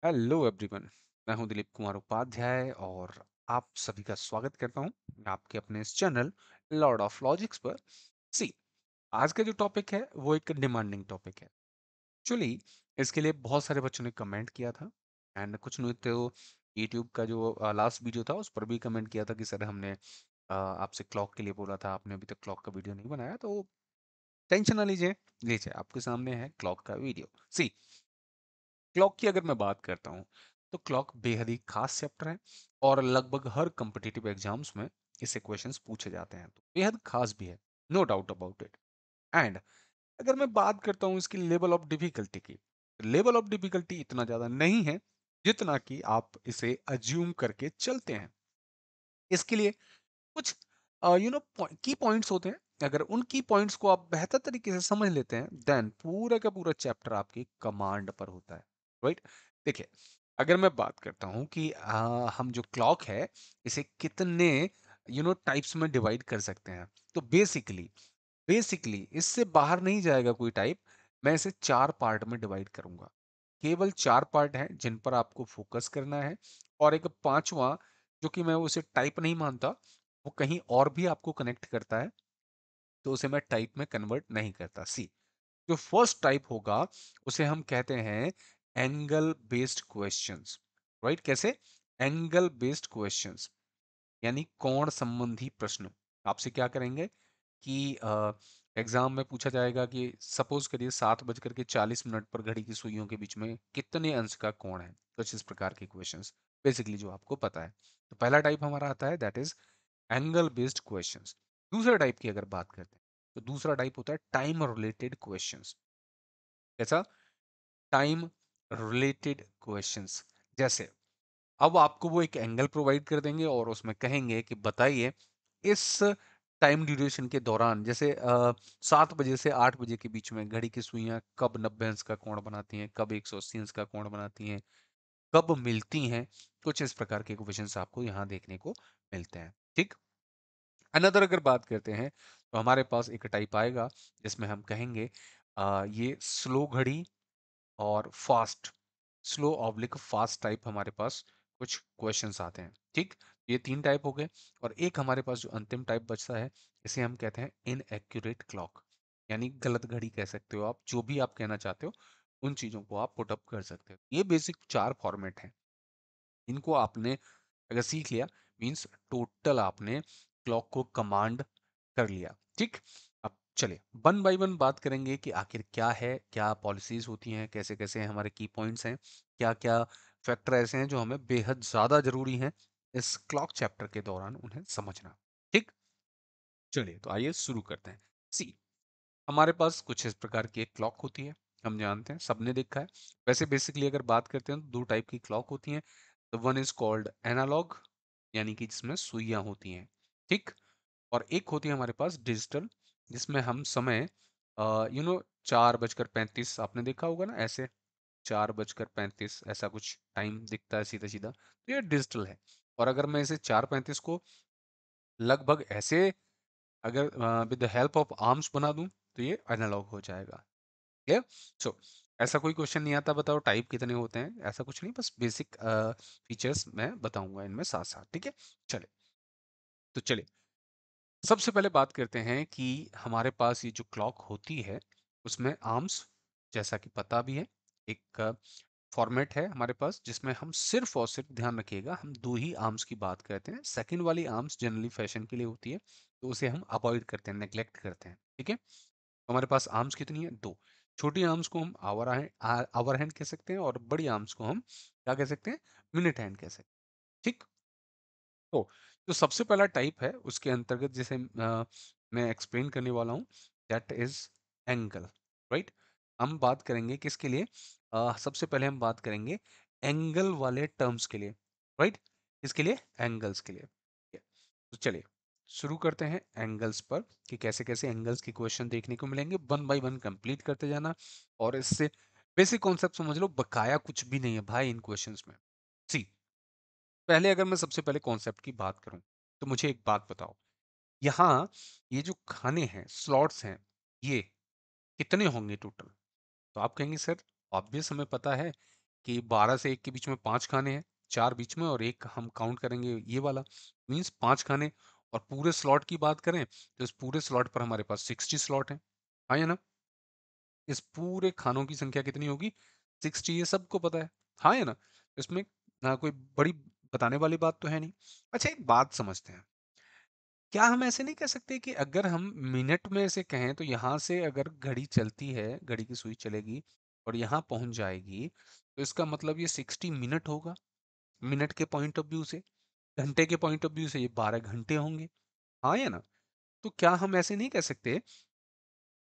Hello everyone. मैं हूं दिलीप कुमार उपाध्याय और आप सभी का स्वागत करता हूं आपके अपने इस चैनल लॉर्ड ऑफ लॉजिक्स पर। सी, आज का जो टॉपिक है वो एक डिमांडिंग टॉपिक है। एक्चुअली इसके लिए बहुत सारे बच्चों ने कमेंट किया था एंड कुछ ने तो यूट्यूब का जो लास्ट वीडियो था उस पर भी कमेंट किया था कि सर हमने आपसे क्लॉक के लिए बोला था, आपने अभी तक क्लॉक का वीडियो नहीं बनाया। तो टेंशन ना लीजिए, लीजिए आपके सामने है क्लॉक का वीडियो। सी, क्लॉक की अगर मैं बात करता हूँ तो क्लॉक बेहद ही खास चैप्टर है और लगभग हर कम्पिटिटिव एग्जाम्स में इससे क्वेश्चंस पूछे जाते हैं, तो बेहद खास भी है, no doubt about it. And अगर मैं बात करता हूँ इसकी लेवल ऑफ डिफिकल्टी की, लेवल ऑफ डिफिकल्टी इतना ज्यादा नहीं है जितना कि आप इसे अज्यूम करके चलते हैं। इसके लिए कुछ की पॉइंट्स होते हैं। अगर उन की पॉइंट्स को आप बेहतर तरीके से समझ लेते हैं देन पूरा का पूरा चैप्टर आपकी कमांड पर होता है, राइट। देखिए, अगर मैं बात करता हूं कि हम जो क्लॉक है इसे कितने टाइप्स में डिवाइड कर सकते हैं, तो बेसिकली बेसिकली इससे बाहर नहीं जाएगा कोई टाइप। मैं इसे 4 पार्ट में डिवाइड करूंगा। केवल 4 पार्ट हैं जिन पर आपको फोकस करना है, और एक पांचवा जो कि मैं उसे टाइप नहीं मानता, वो कहीं और भी आपको कनेक्ट करता है, तो उसे मैं टाइप में कन्वर्ट नहीं करता। सी, जो फर्स्ट टाइप होगा उसे हम कहते हैं एंगल बेस्ड क्वेश्चंस, राइट। कैसे? एंगल बेस्ड क्वेश्चंस, यानी कोण संबंधी प्रश्न। आपसे क्या करेंगे कि एग्जाम में पूछा जाएगा कि सपोज करिए 7:40 पर घड़ी की सुइयों के बीच में कितने अंश का कोण है, कुछ इस प्रकार के क्वेश्चंस, बेसिकली जो आपको पता है। तो पहला टाइप हमारा आता है that is angle based questions. दूसरे टाइप की अगर बात करते हैं तो दूसरा टाइप होता है टाइम रिलेटेड क्वेश्चंस। कैसा? Time related questions. जैसे अब आपको वो एक एंगल प्रोवाइड कर देंगे और उसमें कहेंगे कि बताइए इस टाइम ड्यूरेशन के दौरान, जैसे 7 बजे से 8 बजे के बीच में घड़ी की सुइयां कब 90 अंश का कोण बनाती हैं, कब 180 अंश का कोण बनाती हैं, कब मिलती हैं। कुछ इस प्रकार के क्वेश्चंस आपको यहाँ देखने को मिलते हैं, ठीक। अनदर अगर बात करते हैं तो हमारे पास एक टाइप आएगा जिसमें हम कहेंगे ये स्लो घड़ी और fast, slow oblique fast type हमारे पास कुछ क्वेश्चंस आते हैं, ठीक। ये 3 टाइप हो गए। और एक हमारे पास जो अंतिम टाइप बचता है इसे हम कहते हैं इनएक्यूरेट क्लॉक, यानी गलत घड़ी कह सकते हो आप, जो भी आप कहना चाहते हो उन चीजों को आप पुट अप कर सकते हो। ये बेसिक 4 फॉर्मेट हैं। इनको आपने अगर सीख लिया मींस टोटल आपने क्लॉक को कमांड कर लिया, ठीक। अब चलिए वन बाय वन बात करेंगे कि आखिर क्या है, क्या पॉलिसीज होती हैं, कैसे कैसे हमारे की पॉइंट्स हैं, क्या क्या फैक्टर ऐसे हैं जो हमें बेहद ज्यादा जरूरी हैं इस क्लॉक चैप्टर के दौरान उन्हें समझना, ठीक। चलिए तो आइए शुरू करते हैं। सी, हमारे पास कुछ इस प्रकार की एक क्लॉक होती है, हम जानते हैं, सबने देखा है। वैसे बेसिकली अगर बात करते हैं तो 2 टाइप की क्लॉक होती हैं। The one is called analogue, यानी कि जिसमें सुइयां होती हैं, ठीक। और एक होती है हमारे पास डिजिटल, जिसमें हम समय 4:35 आपने देखा होगा ना, ऐसे 4:35 ऐसा कुछ टाइम दिखता है सीधा सीधा, तो ये डिजिटल है। और अगर मैं इसे 4:35 को लगभग ऐसे अगर with the help of arms बना दूं तो ये एनालॉग हो जाएगा। क्लियर? सो ऐसा कोई क्वेश्चन नहीं आता बताओ टाइप कितने होते हैं, ऐसा कुछ नहीं, बस बेसिक फीचर्स मैं बताऊंगा इनमें साथ साथ, ठीक है। चले तो चलिए सबसे पहले बात करते हैं कि हमारे पास ये जो क्लॉक होती है उसमें आर्म्स, जैसा कि पता भी है, एक फॉर्मेट है हमारे पास जिसमें हम सिर्फ और सिर्फ, ध्यान रखिएगा, हम 2 ही आर्म्स की बात करते हैं। सेकंड वाली आर्म्स जनरली फैशन के लिए होती है, तो उसे हम अवॉइड करते हैं, नेग्लेक्ट करते हैं, ठीक है। तो हमारे पास आर्म्स कितनी है? 2। छोटी आर्म्स को हम आवर हैंड कह सकते हैं और बड़ी आर्म्स को हम क्या कह सकते हैं? मिनट हैंड कह सकते हैं, ठीक। तो जो सबसे पहला टाइप है उसके अंतर्गत जिसे मैं एक्सप्लेन करने वाला हूँ दैट इज एंगल, राइट। हम बात करेंगे किसके लिए? सबसे पहले हम बात करेंगे एंगल वाले टर्म्स के लिए, राइट। किसके लिए? एंगल्स के लिए, ठीक है। तो चलिए शुरू करते हैं एंगल्स पर कि कैसे कैसे एंगल्स के क्वेश्चन देखने को मिलेंगे, वन बाय वन कंप्लीट करते जाना। और इससे बेसिक कॉन्सेप्ट समझ लो, बकाया कुछ भी नहीं है भाई इन क्वेश्चंस में। सी, पहले अगर मैं सबसे पहले कॉन्सेप्ट की बात करूं तो मुझे एक बात बताओ, यहाँ ये जो खाने हैं, स्लॉट्स हैं, ये कितने होंगे टोटल? तो आप कहेंगे सर ऑब्वियस हमें पता है कि 12 से 1 के बीच में 5 खाने हैं, 4 बीच में और 1 हम काउंट करेंगे ये वाला, मीन्स 5 खाने। और पूरे स्लॉट की बात करें तो इस पूरे स्लॉट पर हमारे पास 60 स्लॉट हैं। हाँ या ना? इस पूरे खानों की संख्या कितनी होगी? 60, ये सबको पता है। हाँ या ना? इसमें ना कोई बड़ी बताने वाली बात तो है नहीं। अच्छा, एक बात समझते हैं। क्या हम ऐसे नहीं कह सकते कि अगर हम मिनट में से कहें तो यहाँ से अगर घड़ी चलती है, घड़ी की सुई चलेगी और यहाँ पहुंच जाएगी, तो इसका मतलब ये 60 मिनट होगा। मिनट के पॉइंट ऑफ व्यू से, घंटे के पॉइंट ऑफ व्यू से ये 12 घंटे होंगे। हाँ या ना? तो क्या हम ऐसे नहीं कह सकते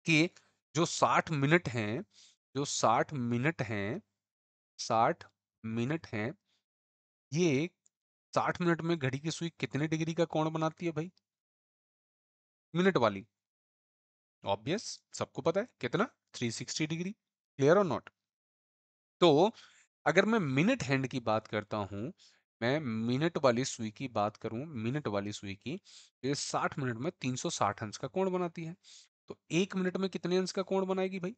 कि जो 60 मिनट हैं, जो 60 मिनट हैं, 60 मिनट हैं, ये 60 मिनट में घड़ी की सुई कितने डिग्री का कोण बनाती है भाई? मिनट वाली। ऑब्वियस, सबको पता है कितना, 360 डिग्री। क्लियर और नॉट? तो अगर मैं मिनट हैंड की बात करता हूं, मैं मिनट वाली सुई की बात करूं, मिनट वाली सुई की, तो ये 60 मिनट में 360 अंश का कोण बनाती है। तो 1 मिनट में कितने अंश का कोण बनाएगी भाई?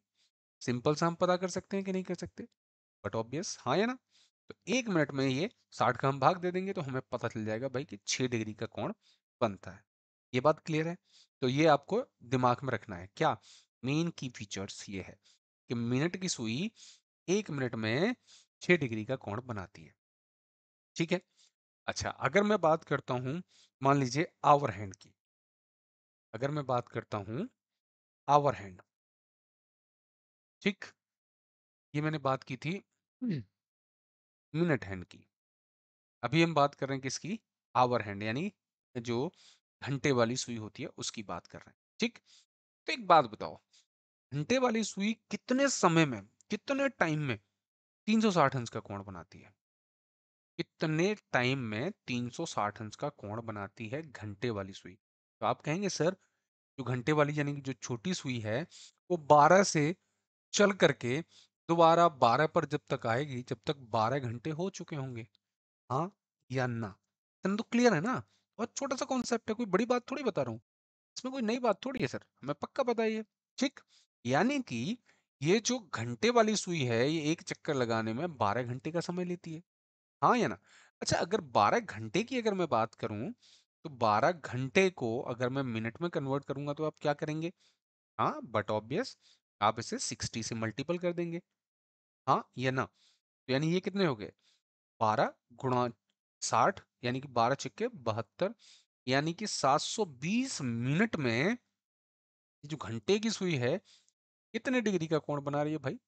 सिंपल सा हम पता कर सकते हैं कि नहीं कर सकते? बट ऑब्वियस, हाँ या ना? तो 1 मिनट में ये 60 का हम भाग दे देंगे तो हमें पता चल जाएगा भाई कि 6 डिग्री का कोण बनता है। ये बात क्लियर है? तो ये आपको दिमाग में रखना है। क्या मेन की फीचर्स ये है कि मिनट की सुई 1 मिनट में 6 डिग्री का कोण बनाती है। ठीक है? अच्छा, अगर मैं बात करता हूं, मान लीजिए आवर हैंड की, अगर मैं बात करता हूं आवर हैंड, ठीक, ये मैंने बात की थी मिनट हैंड की। अभी हम बात कर रहे हैं किसकी? आवर हैंड, यानी जो घंटे वाली सुई होती है उसकी बात कर रहे हैं। ठीक? तो एक बात बताओ, घंटे वाली सुई कितने समय में, कितने टाइम में 360 अंश का कोण बनाती है? कितने टाइम में 360 अंश का कोण बनाती है घंटे वाली सुई? तो आप कहेंगे सर, जो घंटे वाली यानी कि जो छोटी सुई है, वो 12 से चल करके दोबारा 12 पर जब तक आएगी, जब तक 12 घंटे हो चुके होंगे। हाँ या ना? इतना तो क्लियर है ना? बहुत छोटा सा कॉन्सेप्ट है, कोई बड़ी बात थोड़ी बता रहा हूँ। इसमें कोई नई बात थोड़ी है सर, हमें पक्का पता है ये। ठीक? यानी कि ये जो घंटे वाली सुई है, ये एक चक्कर लगाने में 12 घंटे का समय लेती है। हाँ या ना? अच्छा, अगर 12 घंटे की अगर मैं बात करूं, तो 12 घंटे को अगर मैं मिनट में कन्वर्ट करूंगा तो आप क्या करेंगे? हाँ, बट ऑब्वियस, आप इसे 60 से मल्टीपल कर देंगे। हाँ या ना? तो यानी ये कितने हो गए? 12 गुणा 60, यानी कि 12 छिक्के 72, यानी कि 720 मिनट में ये जो घंटे की सुई है कितने डिग्री का कोण बना रही है भाई?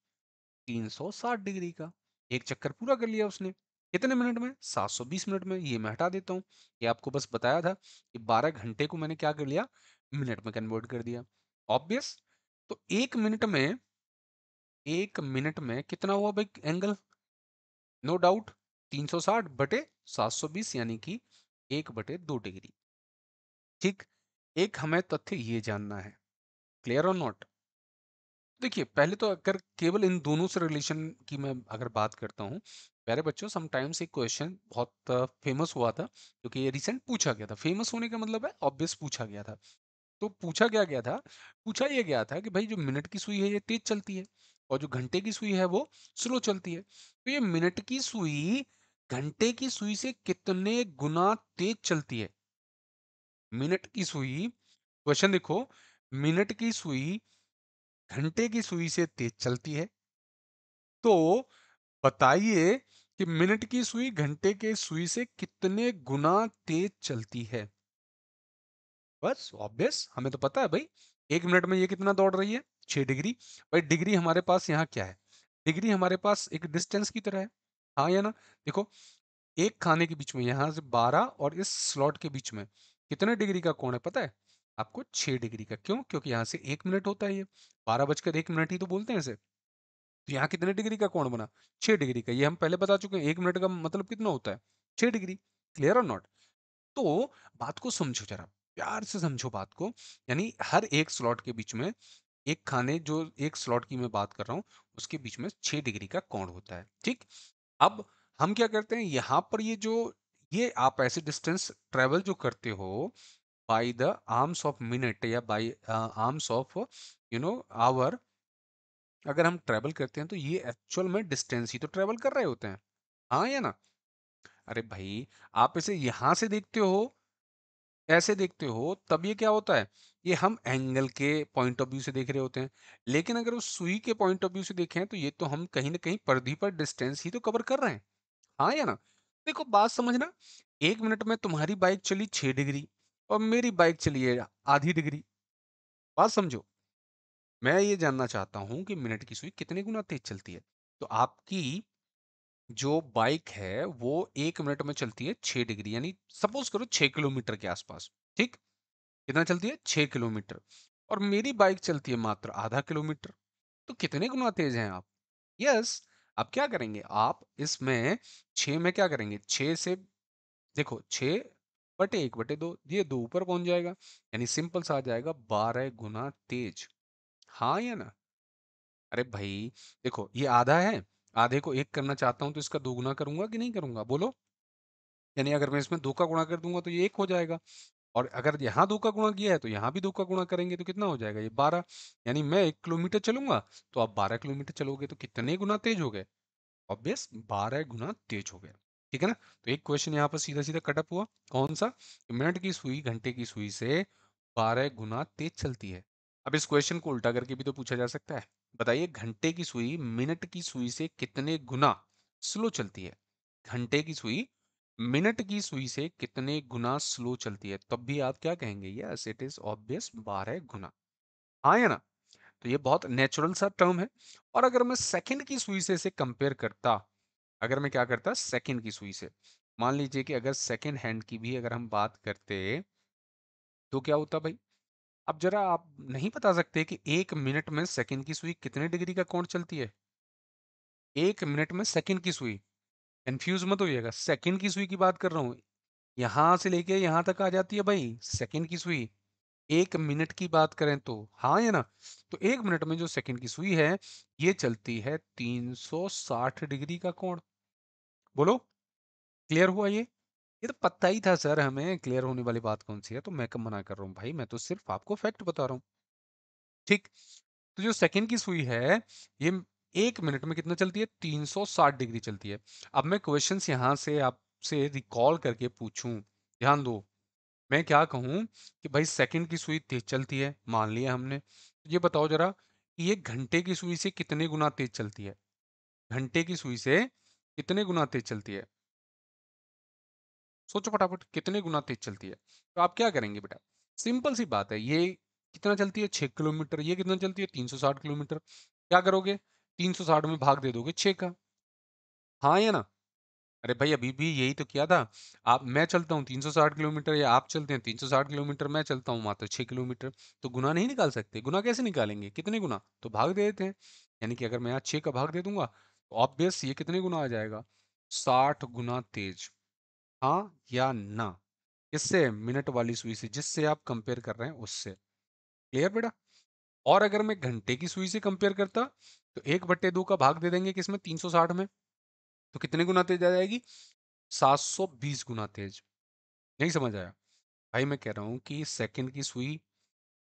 360 डिग्री का। एक चक्कर पूरा कर लिया उसने। कितने मिनट में? 720 मिनट में। ये मैं हटा देता हूँ, ये आपको बस बताया था कि 12 घंटे को मैंने क्या कर लिया, मिनट में कन्वर्ट कर दिया। ऑब्वियस। तो 1 मिनट में कितना हुआ भाई एंगल? नो डाउट, 360 बटे 720, यानी कि 1/2 डिग्री। ठीक? एक हमें तथ्य ये जानना है। क्लियर और नॉट? देखिए, पहले तो अगर केवल इन दोनों से रिलेशन की मैं अगर बात करता हूँ, प्यारे बच्चों, समटाइम्स एक क्वेश्चन बहुत फेमस हुआ था, क्योंकि ये रिसेंट पूछा गया था। फेमस होने का मतलब है ऑब्वियस, पूछा गया था। तो पूछा क्या गया था? पूछा ये गया था कि भाई जो मिनट की सुई है ये तेज चलती है और जो घंटे की सुई है वो स्लो चलती है। तो ये मिनट की सुई घंटे की सुई से कितने गुना तेज चलती है? मिनट की सुई, क्वेश्चन देखो, मिनट की सुई घंटे की सुई से तेज चलती है, तो बताइए कि मिनट की सुई घंटे के सुई से कितने गुना तेज चलती है? बस ऑब्वियस, हमें तो पता है भाई, 1 मिनट में ये कितना दौड़ रही है? 6 डिग्री। भाई डिग्री हमारे पास यहाँ क्या है? डिग्री हमारे पास एक डिस्टेंस की तरह है। हाँ या ना? देखो, एक खाने के बीच में यहाँ से 12 और इस स्लॉट के बीच में कितने डिग्री का कोण है पता है आपको? 6 डिग्री का। क्यों? क्योंकि यहाँ से 1 मिनट होता है, ये 12 बजकर 1 मिनट ही तो बोलते हैं इसे। तो यहाँ कितने डिग्री का कोण बना? 6 डिग्री का। ये हम पहले बता चुके हैं, 1 मिनट का मतलब कितना होता है? 6 डिग्री। क्लियर और नॉट? तो बात को समझो जरा, प्यार से समझो बात को। यानी हर एक स्लॉट के बीच में, एक खाने जो एक स्लॉट की मैं बात कर रहा हूँ, उसके बीच में 6 डिग्री का कोण होता है। ठीक? अब हम क्या करते हैं यहाँ पर, ये जो ये आप ऐसे डिस्टेंस ट्रेवल जो करते हो by the arms of minute या बाय आर्म्स ऑफ आवर, अगर हम ट्रेवल करते हैं तो ये एक्चुअल में डिस्टेंस ही तो ट्रेवल कर रहे होते हैं, हाँ या ना? अरे भाई, आप इसे यहां से देखते हो, ऐसे देखते हो, तब ये क्या होता है, ये हम एंगल के पॉइंट ऑफ व्यू से देख रहे होते हैं। लेकिन अगर उस सुई के पॉइंट ऑफ व्यू से देखें तो ये तो हम कहीं ना कहीं परिधि पर डिस्टेंस ही तो कवर कर रहे हैं, हाँ या ना? देखो बात समझना, 1 मिनट में तुम्हारी बाइक चली 6 डिग्री और मेरी बाइक चली है आधी डिग्री। बात समझो, मैं ये जानना चाहता हूं कि मिनट की सुई कितने गुना तेज चलती है। तो आपकी जो बाइक है वो 1 मिनट में चलती है 6 डिग्री, यानी सपोज करो 6 किलोमीटर के आसपास, ठीक? कितना चलती है? 6 किलोमीटर। और मेरी बाइक चलती है मात्र आधा किलोमीटर। तो कितने गुना तेज हैं आप? यस। अब क्या करेंगे आप इसमें, 6 में क्या करेंगे, 6 से देखो, 6/1/2, ये 2 ऊपर पहुंच जाएगा, यानी सिंपल सा आ जाएगा 12 गुना तेज, हाँ या ना? अरे भाई, देखो ये आधा है, आधे को एक करना चाहता हूं तो इसका 2 गुना करूंगा कि नहीं करूंगा, बोलो? यानी अगर मैं इसमें 2 का गुणा कर दूंगा तो ये 1 हो जाएगा, और अगर यहाँ 2 का गुणा किया है तो यहाँ भी 2 का गुणा करेंगे तो कितना हो जाएगा, ये 12। यानी मैं 1 किलोमीटर चलूंगा तो आप 12 किलोमीटर चलोगे, तो कितने गुना तेज हो गए? ऑब्वियस 12 गुना तेज हो गया। ठीक है ना? तो एक क्वेश्चन यहाँ पर सीधा सीधा कटअप हुआ, कौन सा? कि मिनट की सुई घंटे की सुई से 12 गुना तेज चलती है। अब इस क्वेश्चन को उल्टा करके भी तो पूछा जा सकता है। बताइए, घंटे की सुई मिनट की सुई से कितने गुना स्लो चलती है? घंटे की सुई मिनट की सुई से कितने गुना स्लो चलती है? तब भी आप क्या कहेंगे? यस, इट इज ऑब्वियस 12 गुना, हाँ या ना? तो ये बहुत नेचुरल सा टर्म है। और अगर मैं सेकंड की सुई से इसे कंपेयर करता, अगर मैं क्या करता सेकंड की सुई से, मान लीजिए कि अगर सेकंड हैंड की भी अगर हम बात करते, तो क्या होता भाई? अब जरा आप नहीं बता सकते कि 1 मिनट में सेकंड की सुई कितने डिग्री का कोण चलती है? 1 मिनट में सेकंड की सुई, कंफ्यूज मत होइएगा, सेकंड की सुई की बात कर रहा हूँ। यहां से लेके यहां तक आ जाती है भाई सेकंड की सुई। 1 मिनट की बात करें तो, हाँ या ना? तो 1 मिनट में जो सेकंड की सुई है, ये चलती है 360 डिग्री का कोण। बोलो, क्लियर हुआ ये तो पता ही था सर हमें, क्लियर होने वाली बात कौन सी है? तो मैं कब मना कर रहा हूँ भाई, मैं तो सिर्फ आपको फैक्ट बता रहा हूँ, ठीक? तो जो सेकंड की सुई है, ये 1 मिनट में कितना चलती है? 360 डिग्री चलती है। अब मैं क्वेश्चंस यहाँ से आपसे रिकॉल करके पूछूं, ध्यान दो, मैं क्या कहूँ कि भाई सेकंड की सुई तेज चलती है, मान लिया हमने, तो ये बताओ जरा कि ये घंटे की सुई से कितने गुना तेज चलती है? घंटे की सुई से कितने गुना तेज चलती है? सोचो फटाफट, कितने गुना तेज चलती है? तो आप क्या करेंगे बेटा? सिंपल सी बात है, ये कितना चलती है? 6 किलोमीटर। ये कितना चलती है? 360 किलोमीटर। क्या करोगे? 360 में भाग दे दोगे 6 का, हाँ या ना? अरे भाई, अभी भी यही तो किया था। आप मैं चलता हूँ 360 किलोमीटर, या आप चलते हैं 360 किलोमीटर, मैं चलता हूँ मात्र 6 किलोमीटर, तो गुना नहीं निकाल सकते? गुना कैसे निकालेंगे? कितने गुना? तो भाग दे देते हैं। यानी कि अगर मैं यहाँ 6 का भाग दे दूंगा तो ऑब्वियस ये कितने गुना आ जाएगा? 60 गुना तेज, हाँ या ना? किससे? मिनट वाली सुई से, जिससे आप कंपेयर कर रहे हैं उससे। क्लियर बेटा? और अगर मैं घंटे की सुई से कंपेयर करता, तो 1/2 का भाग दे देंगे किसमें? 360 में, तो कितने गुना तेज आ जाएगी? 720 गुना तेज। नहीं समझ आया? भाई मैं कह रहा हूं कि सेकंड की सुई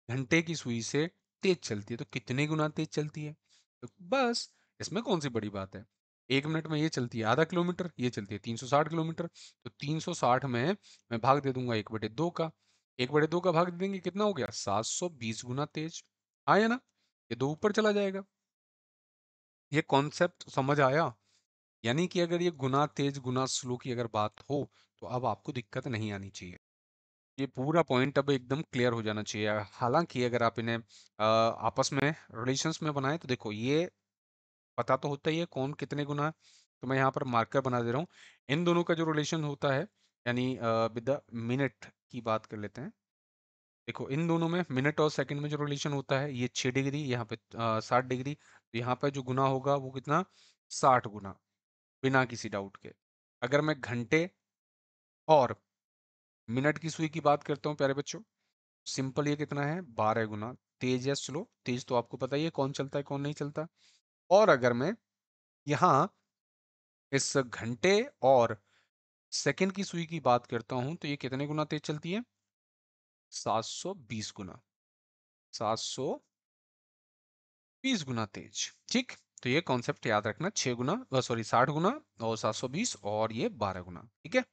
घंटे की सुई से तेज चलती है, तो कितने गुना तेज चलती है? तो बस, इसमें कौन सी बड़ी बात है? 1 मिनट में ये चलती है आधा किलोमीटर, ये चलती है 360 किलोमीटर, तो 360 में मैं भाग दे दूंगा 1/2 का। 1/2 का भाग दे देंगे, कितना हो गया? 720 गुना तेज, हाँ या ना? ये 2 ऊपर चला जाएगा। ये कॉन्सेप्ट समझ आया? यानी कि अगर ये गुना तेज गुना स्लो की अगर बात हो, तो अब आपको दिक्कत नहीं आनी चाहिए। ये पूरा पॉइंट अब एकदम क्लियर हो जाना चाहिए। हालांकि अगर आप इन्हें आपस में रिलेशंस में बनाएं तो देखो, ये पता तो होता ही है कौन कितने गुना है। तो मैं यहाँ पर मार्कर बना दे रहा हूँ। इन दोनों का जो रिलेशन होता है, यानी विद द मिनट की बात कर लेते हैं। देखो, इन दोनों में मिनट और सेकंड में जो रिलेशन होता है, ये 6 डिग्री, यहाँ पे 60 डिग्री, तो यहाँ पर जो गुना होगा वो कितना? 60 गुना, बिना किसी डाउट के। अगर मैं घंटे और मिनट की सुई की बात करता हूँ प्यारे बच्चों, सिंपल ये कितना है? 12 गुना। तेज या स्लो? तेज तो आपको पता ही है कौन चलता है कौन नहीं चलता। और अगर मैं यहाँ इस घंटे और सेकंड की सुई की बात करता हूं, तो ये कितने गुना तेज चलती है? 720 गुना। 720 20 गुना तेज। ठीक, तो ये कॉन्सेप्ट याद रखना, 6 गुना, सॉरी 60 गुना और 720 और ये 12 गुना। ठीक है,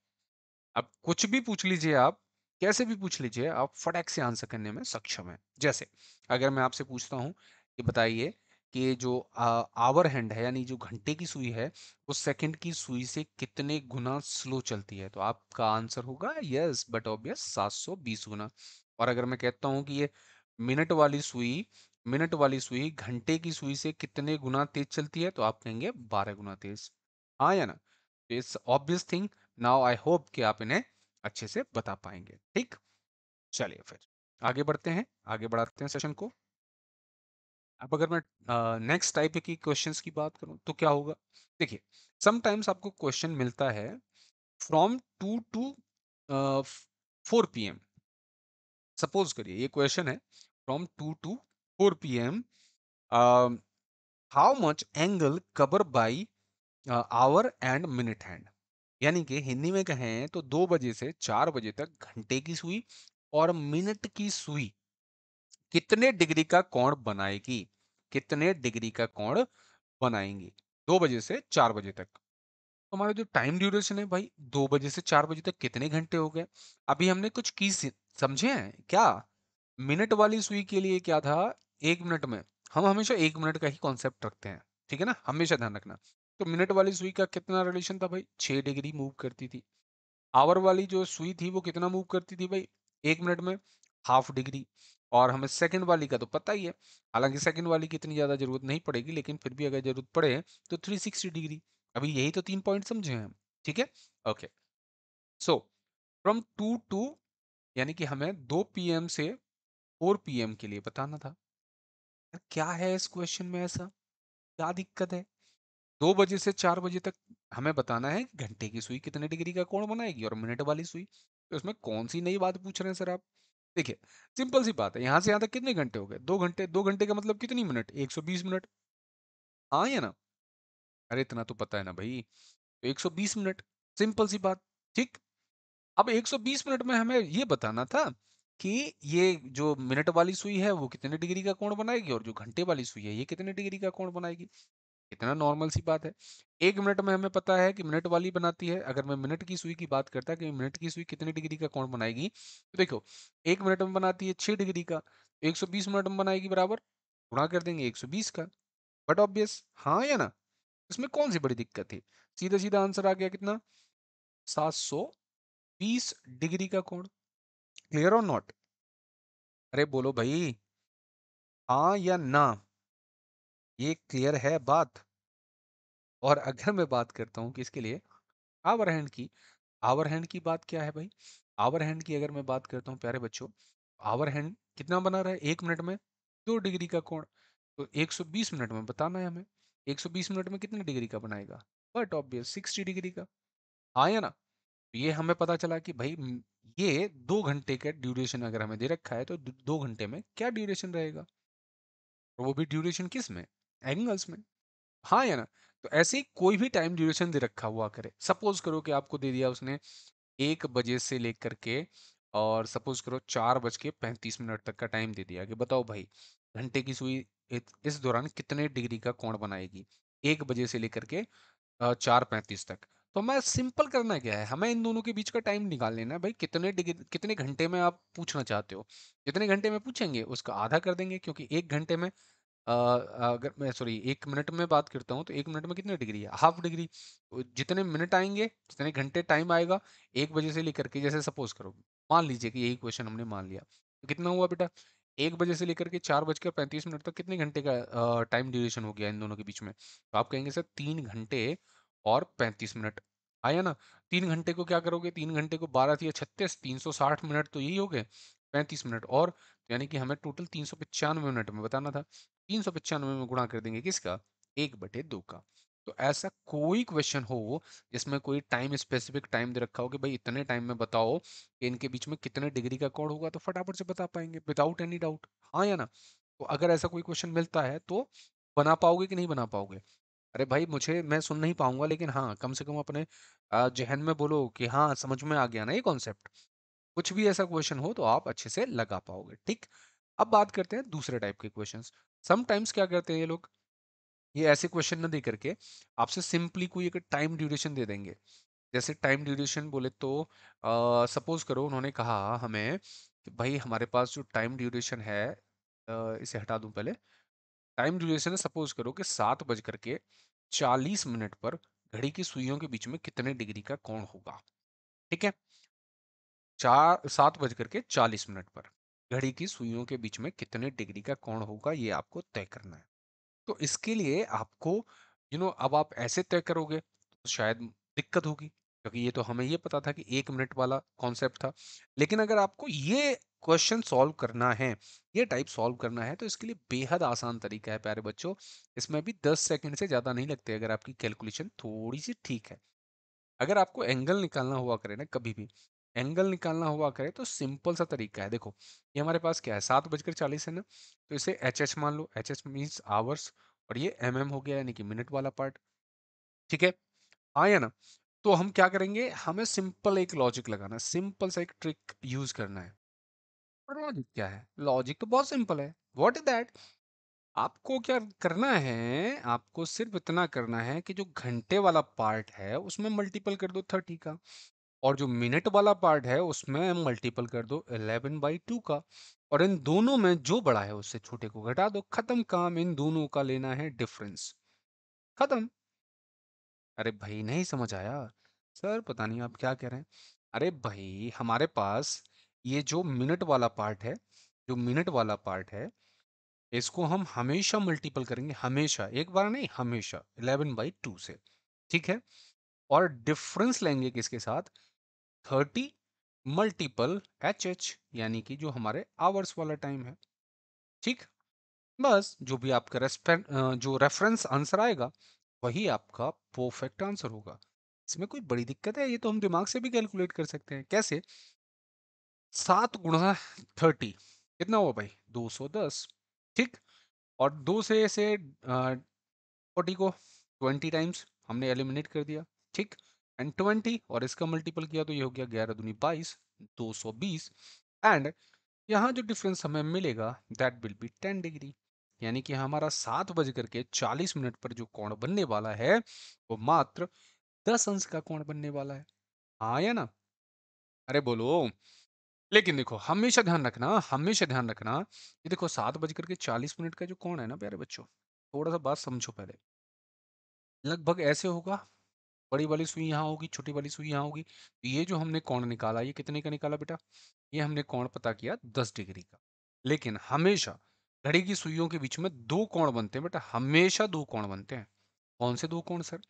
अब कुछ भी पूछ लीजिए आप, कैसे भी पूछ लीजिए, आप फटाक से आंसर करने में सक्षम हैं। जैसे अगर मैं आपसे पूछता हूँ कि बताइए कि ये जो आवर हैंड है यानी जो घंटे की सुई है, वो सेकंड की सुई से कितने गुना स्लो चलती है, तो आपका आंसर होगा यस बट ऑब्वियस 720 गुना। और अगर मैं कहता हूँ कि ये मिनट वाली सुई मिनट वाली सुई घंटे की सुई से कितने गुना तेज चलती है, तो आप कहेंगे 12 गुना तेज। हाँ या ना? It's obvious thing. Now I hope कि आप इन्हें अच्छे से बता पाएंगे। ठीक, चलिए फिर आगे बढ़ते हैं, आगे बढ़ाते हैं सेशन को। अब अगर मैं नेक्स्ट टाइप की क्वेश्चंस की बात करूं तो क्या होगा? देखिए, समटाइम्स आपको क्वेश्चन मिलता है फ्रॉम 2 to 4 PM। सपोज करिए ये क्वेश्चन है from 2 to 4 PM, how much angle cover by our and minute hand. यानी कि हिंदी में कहें तो 2 बजे से 4 बजे तक घंटे की सुई और मिनट की सुई कितने डिग्री का कोण बनाएगी, कितने डिग्री का कोण बनाएंगी 2 बजे से 4 बजे तक। तो हमारा जो टाइम ड्यूरेशन है भाई, 2 बजे से 4 बजे तक कितने घंटे हो गए? अभी हमने कुछ की समझे हैं क्या? मिनट वाली सुई के लिए क्या था, 1 मिनट में, हम हमेशा 1 मिनट का ही कॉन्सेप्ट रखते हैं, ठीक है ना, हमेशा ध्यान रखना। तो मिनट वाली सुई का कितना रिलेशन था भाई, 6 डिग्री मूव करती थी। आवर वाली जो सुई थी वो कितना मूव करती थी भाई, 1 मिनट में 1/2 डिग्री। और हमें सेकंड वाली का तो पता ही है, हालांकि सेकंड वाली की इतनी ज्यादा जरूरत नहीं पड़ेगी, लेकिन फिर भी अगर जरूरत पड़े तो 360 डिग्री। अभी यही तो 3 पॉइंट समझे हैं हम, ठीक है। ओके, सो फ्रॉम 2 to, यानी कि हमें 2 PM से 4 PM के लिए बताना था। यार, क्या है इस क्वेश्चन में ऐसा, क्या दिक्कत है? 2 बजे से 4 बजे तक हमें बताना है कि घंटे की सुई कितने डिग्री का कोण बनाएगी और मिनट वाली सुई, तो इसमें कौन सी नई बात पूछ रहे हैं सर आप? देखिए, सिंपल सी बात है, यहां से यहां तक कितने घंटे हो गए, 2 घंटे। 2 घंटे का मतलब कितनी मिनट, 120 मिनट। हाँ या ना? अरे इतना तो पता है ना भाई, तो 120 मिनट, सिंपल सी बात। ठीक, अब 120 मिनट में हमें ये बताना था कि ये जो मिनट वाली सुई है वो कितने डिग्री का कोण बनाएगी और जो घंटे वाली सुई है ये कितने डिग्री का कोण बनाएगी। इतना नॉर्मल सी बात है। 1 मिनट में हमें पता है कि मिनट वाली बनाती है, अगर मैं मिनट की सुई की बात करता कि मिनट की सुई कितने डिग्री का कोण बनाएगी, तो देखो 1 मिनट में बनाती है 6 डिग्री का, 120 मिनट में बनाएगी बराबर, गुणा कर देंगे 120 का। बट ऑब्वियस, हाँ या ना? इसमें कौन सी बड़ी दिक्कत थी? सीधा सीधा आंसर आ गया कितना, 720 डिग्री का कोण। क्लियर और नॉट? अरे बोलो भाई, हाँ या ना? ये क्लियर है बात? और अगर मैं बात करता हूँ किसके लिए, आवर हैंड की, आवर हैंड की बात क्या है भाई? आवर हैंड की अगर मैं बात करता हूँ प्यारे बच्चों, आवर हैंड कितना बना रहा है 1 मिनट में, 2 डिग्री का कोण। तो 120 मिनट में बताना है हमें, 120 मिनट में कितने डिग्री का बनाएगा, बट ऑब्वियस 60 डिग्री का। हाँ या ना? तो ये हमें पता चला कि भाई ये 2 घंटे का ड्यूरेशन अगर हमें दे रखा है तो 2 घंटे में क्या ड्यूरेशन रहेगा, और वो भी ड्यूरेशन किस में, एंगल्स में। हाँ या ना? तो ऐसे ही कोई भी टाइम ड्यूरेशन दे रखा हुआ करे, सपोज करो कि आपको दे दिया उसने 1 बजे से लेकर के, और सपोज करो 4:35 तक का टाइम दे दिया कि बताओ भाई घंटे की सुई इस दौरान कितने डिग्री का कोण बनाएगी, 1 बजे से लेकर के 4:35 तक। तो मैं सिंपल करना क्या है, हमें इन दोनों के बीच का टाइम निकाल लेना है भाई, कितने डिग्री कितने घंटे में आप पूछना चाहते हो। जितने घंटे में पूछेंगे उसका आधा कर देंगे, क्योंकि 1 घंटे में अगर मैं सॉरी 1 मिनट में बात करता हूँ तो 1 मिनट में कितने डिग्री है, 1/2 डिग्री। तो जितने मिनट आएंगे, जितने घंटे टाइम आएगा, 1 बजे से लेकर के, जैसे सपोज करो, मान लीजिए कि यही क्वेश्चन हमने मान लिया, तो कितना हुआ बेटा, 1 बजे से लेकर के 4:35 तक कितने घंटे का टाइम ड्यूरेशन हो गया इन दोनों के बीच में, तो आप कहेंगे सर 3 घंटे और 35 मिनट। आया ना? 3 घंटे को क्या करोगे, 3 घंटे को 12 या 36, 360 मिनट तो यही हो गए, 35 मिनट और, यानी कि हमें टोटल 395 मिनट में बताना था। 395 में गुणा कर देंगे किसका, 1/2 का। तो ऐसा कोई क्वेश्चन हो जिसमें कोई टाइम स्पेसिफिक टाइम दे रखा हो कि भाई इतने टाइम में बताओ कि इनके बीच में कितने डिग्री का कोण होगा, तो फटाफट से बता पाएंगे विदाउट एनी डाउट। हाँ या ना? तो अगर ऐसा कोई क्वेश्चन मिलता है तो बना पाओगे कि नहीं बना पाओगे? अरे भाई मुझे, मैं सुन नहीं पाऊंगा, लेकिन हाँ कम से कम अपने जहन में बोलो कि हाँ समझ में आ गया ना ये कॉन्सेप्ट। कुछ भी ऐसा क्वेश्चन हो तो आप अच्छे से लगा पाओगे। ठीक, अब बात करते हैं दूसरे टाइप के क्वेश्चंस। समटाइम्स क्या करते हैं ये लोग, ये ऐसे क्वेश्चन ना दे करके आपसे सिंपली कोई एक टाइम ड्यूरेशन दे देंगे। जैसे टाइम ड्यूरेशन बोले तो सपोज करो उन्होंने कहा हमें कि भाई हमारे पास जो टाइम ड्यूरेशन है, इसे हटा दूं पहले। टाइम ड्यूरेशन है, सपोज करो कि 7:40 पर घड़ी की सुइयों के बीच में कितने डिग्री का कोण होगा। ठीक है, 7:40 पर घड़ी की सुइयों के बीच में कितने डिग्री का कोण होगा, ये आपको तय करना है। तो इसके लिए आपको अब आप ऐसे तय करोगे तो शायद दिक्कत होगी, क्योंकि ये तो हमें ये पता था कि 1 मिनट वाला कॉन्सेप्ट था। लेकिन अगर आपको ये क्वेश्चन सॉल्व करना है, ये टाइप सॉल्व करना है, तो इसके लिए बेहद आसान तरीका है प्यारे बच्चों। इसमें भी 10 सेकंड से ज्यादा नहीं लगते अगर आपकी कैलकुलेशन थोड़ी सी ठीक है। अगर आपको एंगल निकालना हुआ करे ना, कभी भी एंगल निकालना हुआ करे, तो सिंपल सा तरीका है। देखो, ये हमारे पास क्या है, 7:40 है ना, तो इसे एच एच मान लो। एच एच मीन्स आवर्स, और ये एम हो गया, यानी कि मिनट वाला पार्ट। ठीक है, आया ना। तो हम क्या करेंगे, हमें सिंपल एक लॉजिक लगाना है, सिंपल सा एक ट्रिक यूज करना है। और लॉजिक क्या है, लॉजिक तो बहुत सिंपल है। व्हाट इज दैट, आपको क्या करना है, आपको सिर्फ इतना करना है कि जो घंटे वाला पार्ट है उसमें मल्टीपल कर दो 30 का, और जो मिनट वाला पार्ट है उसमें मल्टीपल कर दो 11/2 का, और इन दोनों में जो बड़ा है उससे छोटे को घटा दो। खत्म काम, इन दोनों का लेना है डिफरेंस। खत्म। अरे भाई नहीं समझ आया, सर पता नहीं आप क्या कह रहे हैं। अरे भाई हमारे पास ये जो मिनट वाला पार्ट है, जो मिनट वाला पार्ट है, इसको हम हमेशा मल्टीपल करेंगे, हमेशा, एक बार नहीं, हमेशा 11/2 से। ठीक है, और डिफरेंस लेंगे किसके साथ, 30 मल्टीपल एच एच, यानी कि जो हमारे आवर्स वाला टाइम है। ठीक, बस जो भी आपका जो रेफरेंस आंसर आएगा वही आपका परफेक्ट आंसर होगा। इसमें कोई बड़ी दिक्कत है, ये तो हम दिमाग से भी कैलकुलेट कर सकते हैं। कैसे, 7 × 30 कितना हुआ भाई, 210। ठीक, और दो से 40 को 20 टाइम्स हमने एलिमिनेट कर दिया। ठीक, एंड 20 और इसका मल्टीपल किया तो ये हो गया 11 दूनी 22, 220। एंड यहाँ जो डिफरेंस हमें मिलेगा दैट विल बी 10 डिग्री, यानी कि हमारा 7:40 पर जो कोण बनने वाला है वो मात्र 10 अंश का कोण बनने वाला है। हाँ या ना, अरे बोलो। लेकिन देखो, हमेशा ध्यान रखना, हमेशा ध्यान रखना, ये देखो 7:40 का जो कोण है ना प्यारे बच्चों, थोड़ा सा बात समझो पहले। लगभग ऐसे होगा, बड़ी वाली सुई यहाँ होगी, छोटी वाली सुई यहाँ होगी, तो ये जो हमने कोण निकाला, ये कितने का निकाला बेटा, ये हमने कोण पता किया 10 डिग्री का। लेकिन हमेशा घड़ी की सुइयों के बीच में दो कोण बनते हैं बेटा, हमेशा दो कोण बनते हैं। कौन से दो कोण सर,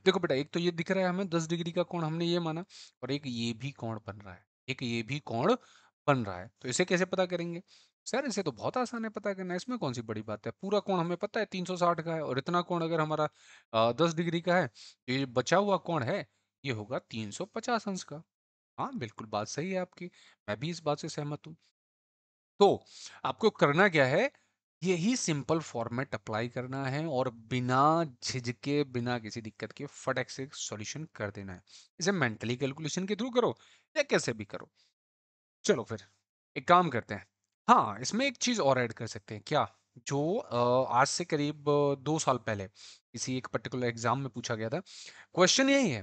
देखो बेटा, एक तो ये दिख रहा है हमें 10 डिग्री का कोण, हमने ये माना, और एक ये भी कोण बन रहा है, एक ये भी कोण बन रहा है। तो इसे कैसे पता करेंगे सर, इसे तो बहुत आसान है पता करना, इसमें कौन सी बड़ी बात है। पूरा कोण हमें पता है 360 का है, और इतना कोण अगर हमारा 10 डिग्री का है, तो ये बचा हुआ कोण है, ये होगा 350 अंश का। हाँ बिल्कुल, बात सही है आपकी, मैं भी इस बात से सहमत हूँ। तो आपको करना क्या है, यही सिंपल फॉर्मेट अप्लाई करना है, और बिना झिझके, बिना किसी दिक्कत के फटक से सॉल्यूशन कर देना है। इसे मेंटली कैलकुलेशन के थ्रू करो या कैसे भी करो। चलो फिर एक काम करते हैं, हाँ इसमें एक चीज और ऐड कर सकते हैं क्या, जो आज से करीब 2 साल पहले किसी एक पर्टिकुलर एग्जाम में पूछा गया था। क्वेश्चन यही है,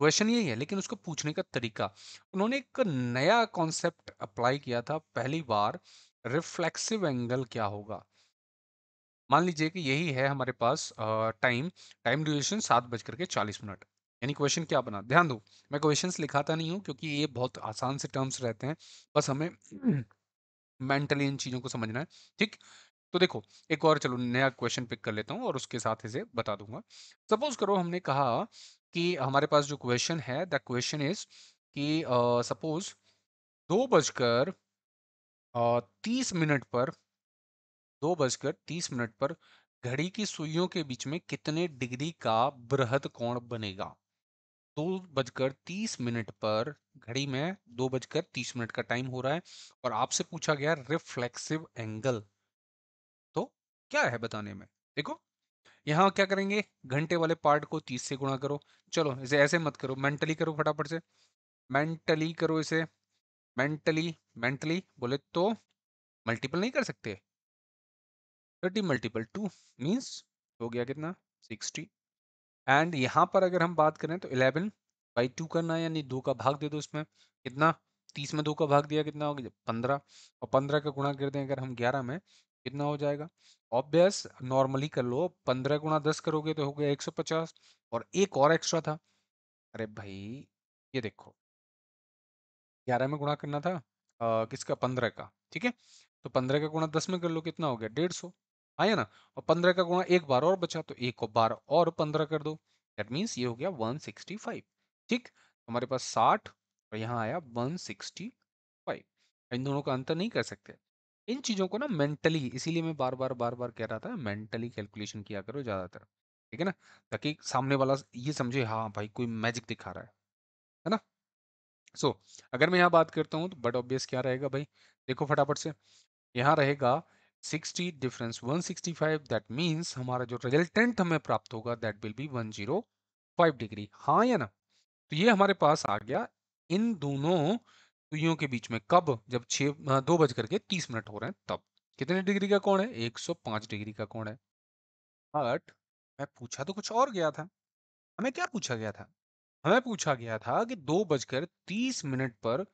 क्वेश्चन यही है, लेकिन उसको पूछने का तरीका, उन्होंने एक नया कॉन्सेप्ट अप्लाई किया था पहली बार। रिफ्लेक्सिव एंगल क्या होगा, मान लीजिए कि यही है हमारे पास टाइम, टाइम ड्यूरेशन 7:40 यानी क्वेश्चन क्या बना, ध्यान दो। मैं क्वेश्चंस लिखाता नहीं हूँ क्योंकि ये बहुत आसान से टर्म्स रहते हैं, बस हमें मेंटली इन चीजों को समझना है। ठीक, तो देखो, एक और चलो नया क्वेश्चन पिक कर लेता हूँ और उसके साथ इसे बता दूंगा। सपोज करो हमने कहा कि हमारे पास जो क्वेश्चन है, द क्वेश्चन इज कि सपोज 2:30 पर 2:30 पर घड़ी की सुइयों के बीच में कितने डिग्री का बृहद कोण बनेगा। 2:30 पर घड़ी में 2:30 का टाइम हो रहा है, और आपसे पूछा गया रिफ्लेक्सिव एंगल, तो क्या है बताने में। देखो, यहाँ क्या करेंगे, घंटे वाले पार्ट को 30 से गुणा करो। चलो इसे ऐसे मत करो, मेंटली करो फटाफट से, मेंटली करो इसे, मेंटली, मेंटली बोले तो मल्टीपल नहीं कर सकते, 30 मल्टीपल 2 मीन्स हो गया कितना 60। एंड यहाँ पर अगर हम बात करें तो 11/2 करना है, यानी 2 का भाग दे दो इसमें, कितना 30 में 2 का भाग दिया कितना हो गया 15, और 15 का गुणा कर दें अगर हम 11 में, कितना हो जाएगा। ऑब्वियस नॉर्मली कर लो, 15 गुणा 10 करोगे तो हो गया 150, और एक और एक्स्ट्रा था। अरे भाई ये देखो 11 में गुणा करना था किसका 15 का, ठीक है। तो 15 का गुणा 10 में कर लो, कितना हो गया 150, आया ना। और 15 का गुणा एक बार और बचा, तो एक और बार और 15 कर दो, दैट मीन्स ये हो गया 165, ठीक। हमारे पास 60 और यहाँ आया 165। इन दोनों का अंतर नहीं कर सकते। इन चीजों को ना मेंटली, इसीलिए मैं बार बार कह रहा था मेंटली कैलकुलेशन किया करो ज्यादातर, ठीक है ना, ताकि सामने वाला ये समझे हाँ भाई कोई मैजिक दिखा रहा है ना। सो अगर मैं यहाँ बात करता हूँ तो बट ऑब्वियस क्या रहेगा भाई, देखो फटाफट से, यहाँ रहेगा 60 डिफरेंस 165, दैट मीन्स हमारा जो रिजल्टेंट हमें प्राप्त होगा दैट विल बी 105 डिग्री, हाँ या ना। तो ये हमारे पास आ गया इन दोनों सुइयों के बीच में, कब, जब 2 बज करके 30 मिनट हो रहे हैं तब। कितने डिग्री का कोण है, 105 डिग्री का कोण है। बट मैं पूछा तो कुछ और गया था, हमें क्या पूछा गया था, हमें पूछा गया था कि 2 बजकर 30 मिनट पर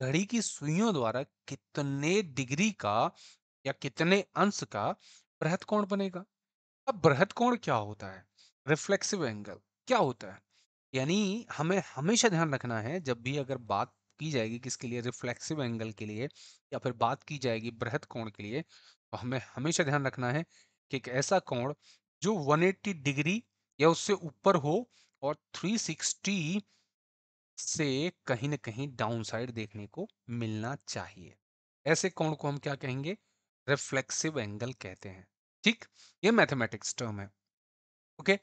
घड़ी की सुइयों द्वारा कितने डिग्री का या कितने अंश का बृहद कोण बनेगा। अब बृहद कोण क्या होता है, रिफ्लेक्सिव एंगल क्या होता है, यानी हमें हमेशा ध्यान रखना है जब भी अगर बात की जाएगी किसके लिए, रिफ्लेक्सिव एंगल के लिए, या फिर बात की जाएगी बृहद कोण के लिए, तो हमें हमेशा ध्यान रखना है कि एक ऐसा कोण जो 180 डिग्री या उससे ऊपर हो और 360 से कहीं ना कहीं डाउन साइड देखने को मिलना चाहिए। ऐसे कोण को हम क्या कहेंगे, रिफ्लेक्सिव एंगल कहते हैं, ठीक। ये मैथमेटिक्स टर्म है, ओके।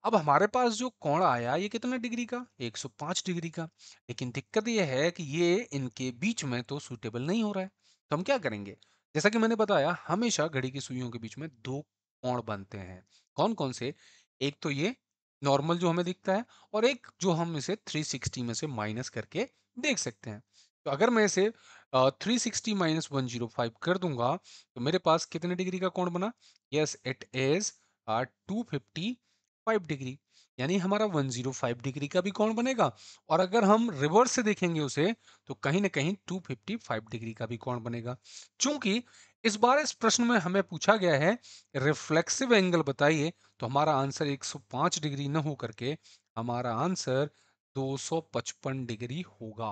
अब हमारे पास जो कोण आया ये कितना डिग्री का, 105 डिग्री का, लेकिन दिक्कत ये है कि ये इनके बीच में तो सूटेबल नहीं हो रहा है। तो हम क्या करेंगे, जैसा कि मैंने बताया हमेशा घड़ी की सुइयों के बीच में दो कोण बनते हैं। कौन कौन से, एक तो ये नॉर्मल जो हमें दिखता है, और एक जो हम इसे 360 में से माइनस करके देख सकते हैं। तो अगर मैं इसे 360 माइनस 105 कर दूंगा तो मेरे पास कितने डिग्री का कोण बना, यस इट इज 255 डिग्री, यानी हमारा 105 डिग्री का भी कोण बनेगा। और अगर हम रिवर्स से देखेंगे उसे तो कहीं ना कहीं 255 डिग्री का भी कोण बनेगा। चूंकि इस बार इस प्रश्न में हमें पूछा गया है रिफ्लेक्सिव एंगल बताइए, तो हमारा आंसर 105 डिग्री न हो करके हमारा आंसर 255 डिग्री होगा।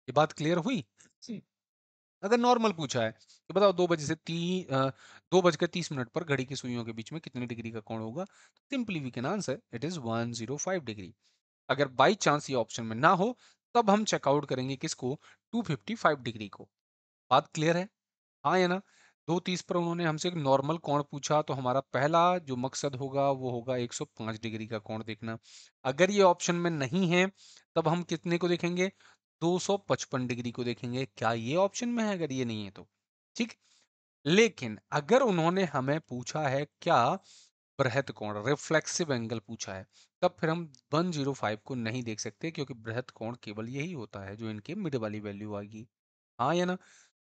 ये बात क्लियर हुई। अगर नॉर्मल पूछा है कि बताओ 2 बज के 30 मिनट पर घड़ी की सुइयों के बीच में कितने डिग्री का कोण होगा, simply we can answer it is 105 degree. अगर बाई चांस ये ऑप्शन में ना हो तब हम चेकआउट करेंगे किसको, 255 डिग्री को। बात क्लियर है, हाँ या ना। 2:30 पर उन्होंने हमसे एक नॉर्मल कोण पूछा, तो हमारा पहला जो मकसद होगा वो होगा 105 डिग्री का कोण देखना। अगर ये ऑप्शन में नहीं है तब हम कितने को देखेंगे, 255 डिग्री को देखेंगे। क्या ये ऑप्शन में है, अगर ये नहीं है तो ठीक। लेकिन अगर उन्होंने हमें पूछा है क्या, बृहद कोण रिफ्लेक्सिव एंगल पूछा है, तब फिर हम 105 को नहीं देख सकते, क्योंकि बृहद कोण केवल यही होता है जो इनके मिड वाली वैल्यू आएगी, हाँ या ना।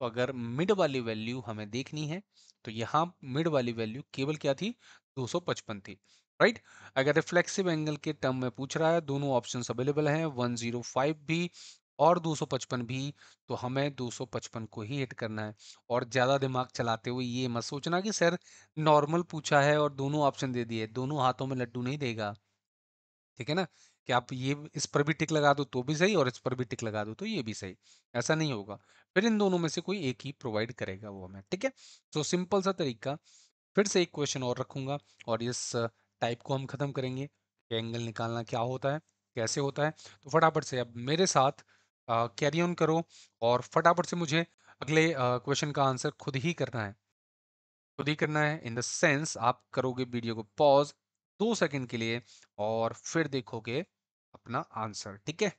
तो अगर मिड वाली वैल्यू हमें देखनी है तो यहाँ मिड वाली वैल्यू केवल क्या थी, 255 थी, राइट। अगर रिफ्लेक्सिव एंगल के टर्म में पूछ रहा है, दोनों ऑप्शंस अवेलेबल हैं, 105 भी और 255 भी, तो हमें 255 को ही हिट करना है। और ज्यादा दिमाग चलाते हुए ये मत सोचना कि सर नॉर्मल पूछा है और दोनों ऑप्शन दे दिए, दोनों हाथों में लड्डू नहीं देगा, ठीक है ना, कि आप ये इस पर भी टिक लगा दो तो भी सही और इस पर भी टिक लगा दो तो ये भी सही, ऐसा नहीं होगा। फिर इन दोनों में से कोई एक ही प्रोवाइड करेगा वो हमें, ठीक है। तो सिंपल सा तरीका, फिर से एक क्वेश्चन और रखूंगा और इस टाइप को हम खत्म करेंगे कि एंगल निकालना क्या होता है, कैसे होता है। तो फटाफट से अब मेरे साथ कैरी ऑन करो और फटाफट से मुझे अगले क्वेश्चन का आंसर खुद ही करना है, खुद ही करना है इन द सेंस आप करोगे वीडियो को पॉज 2 सेकंड के लिए और फिर देखोगे अपना आंसर, ठीक है।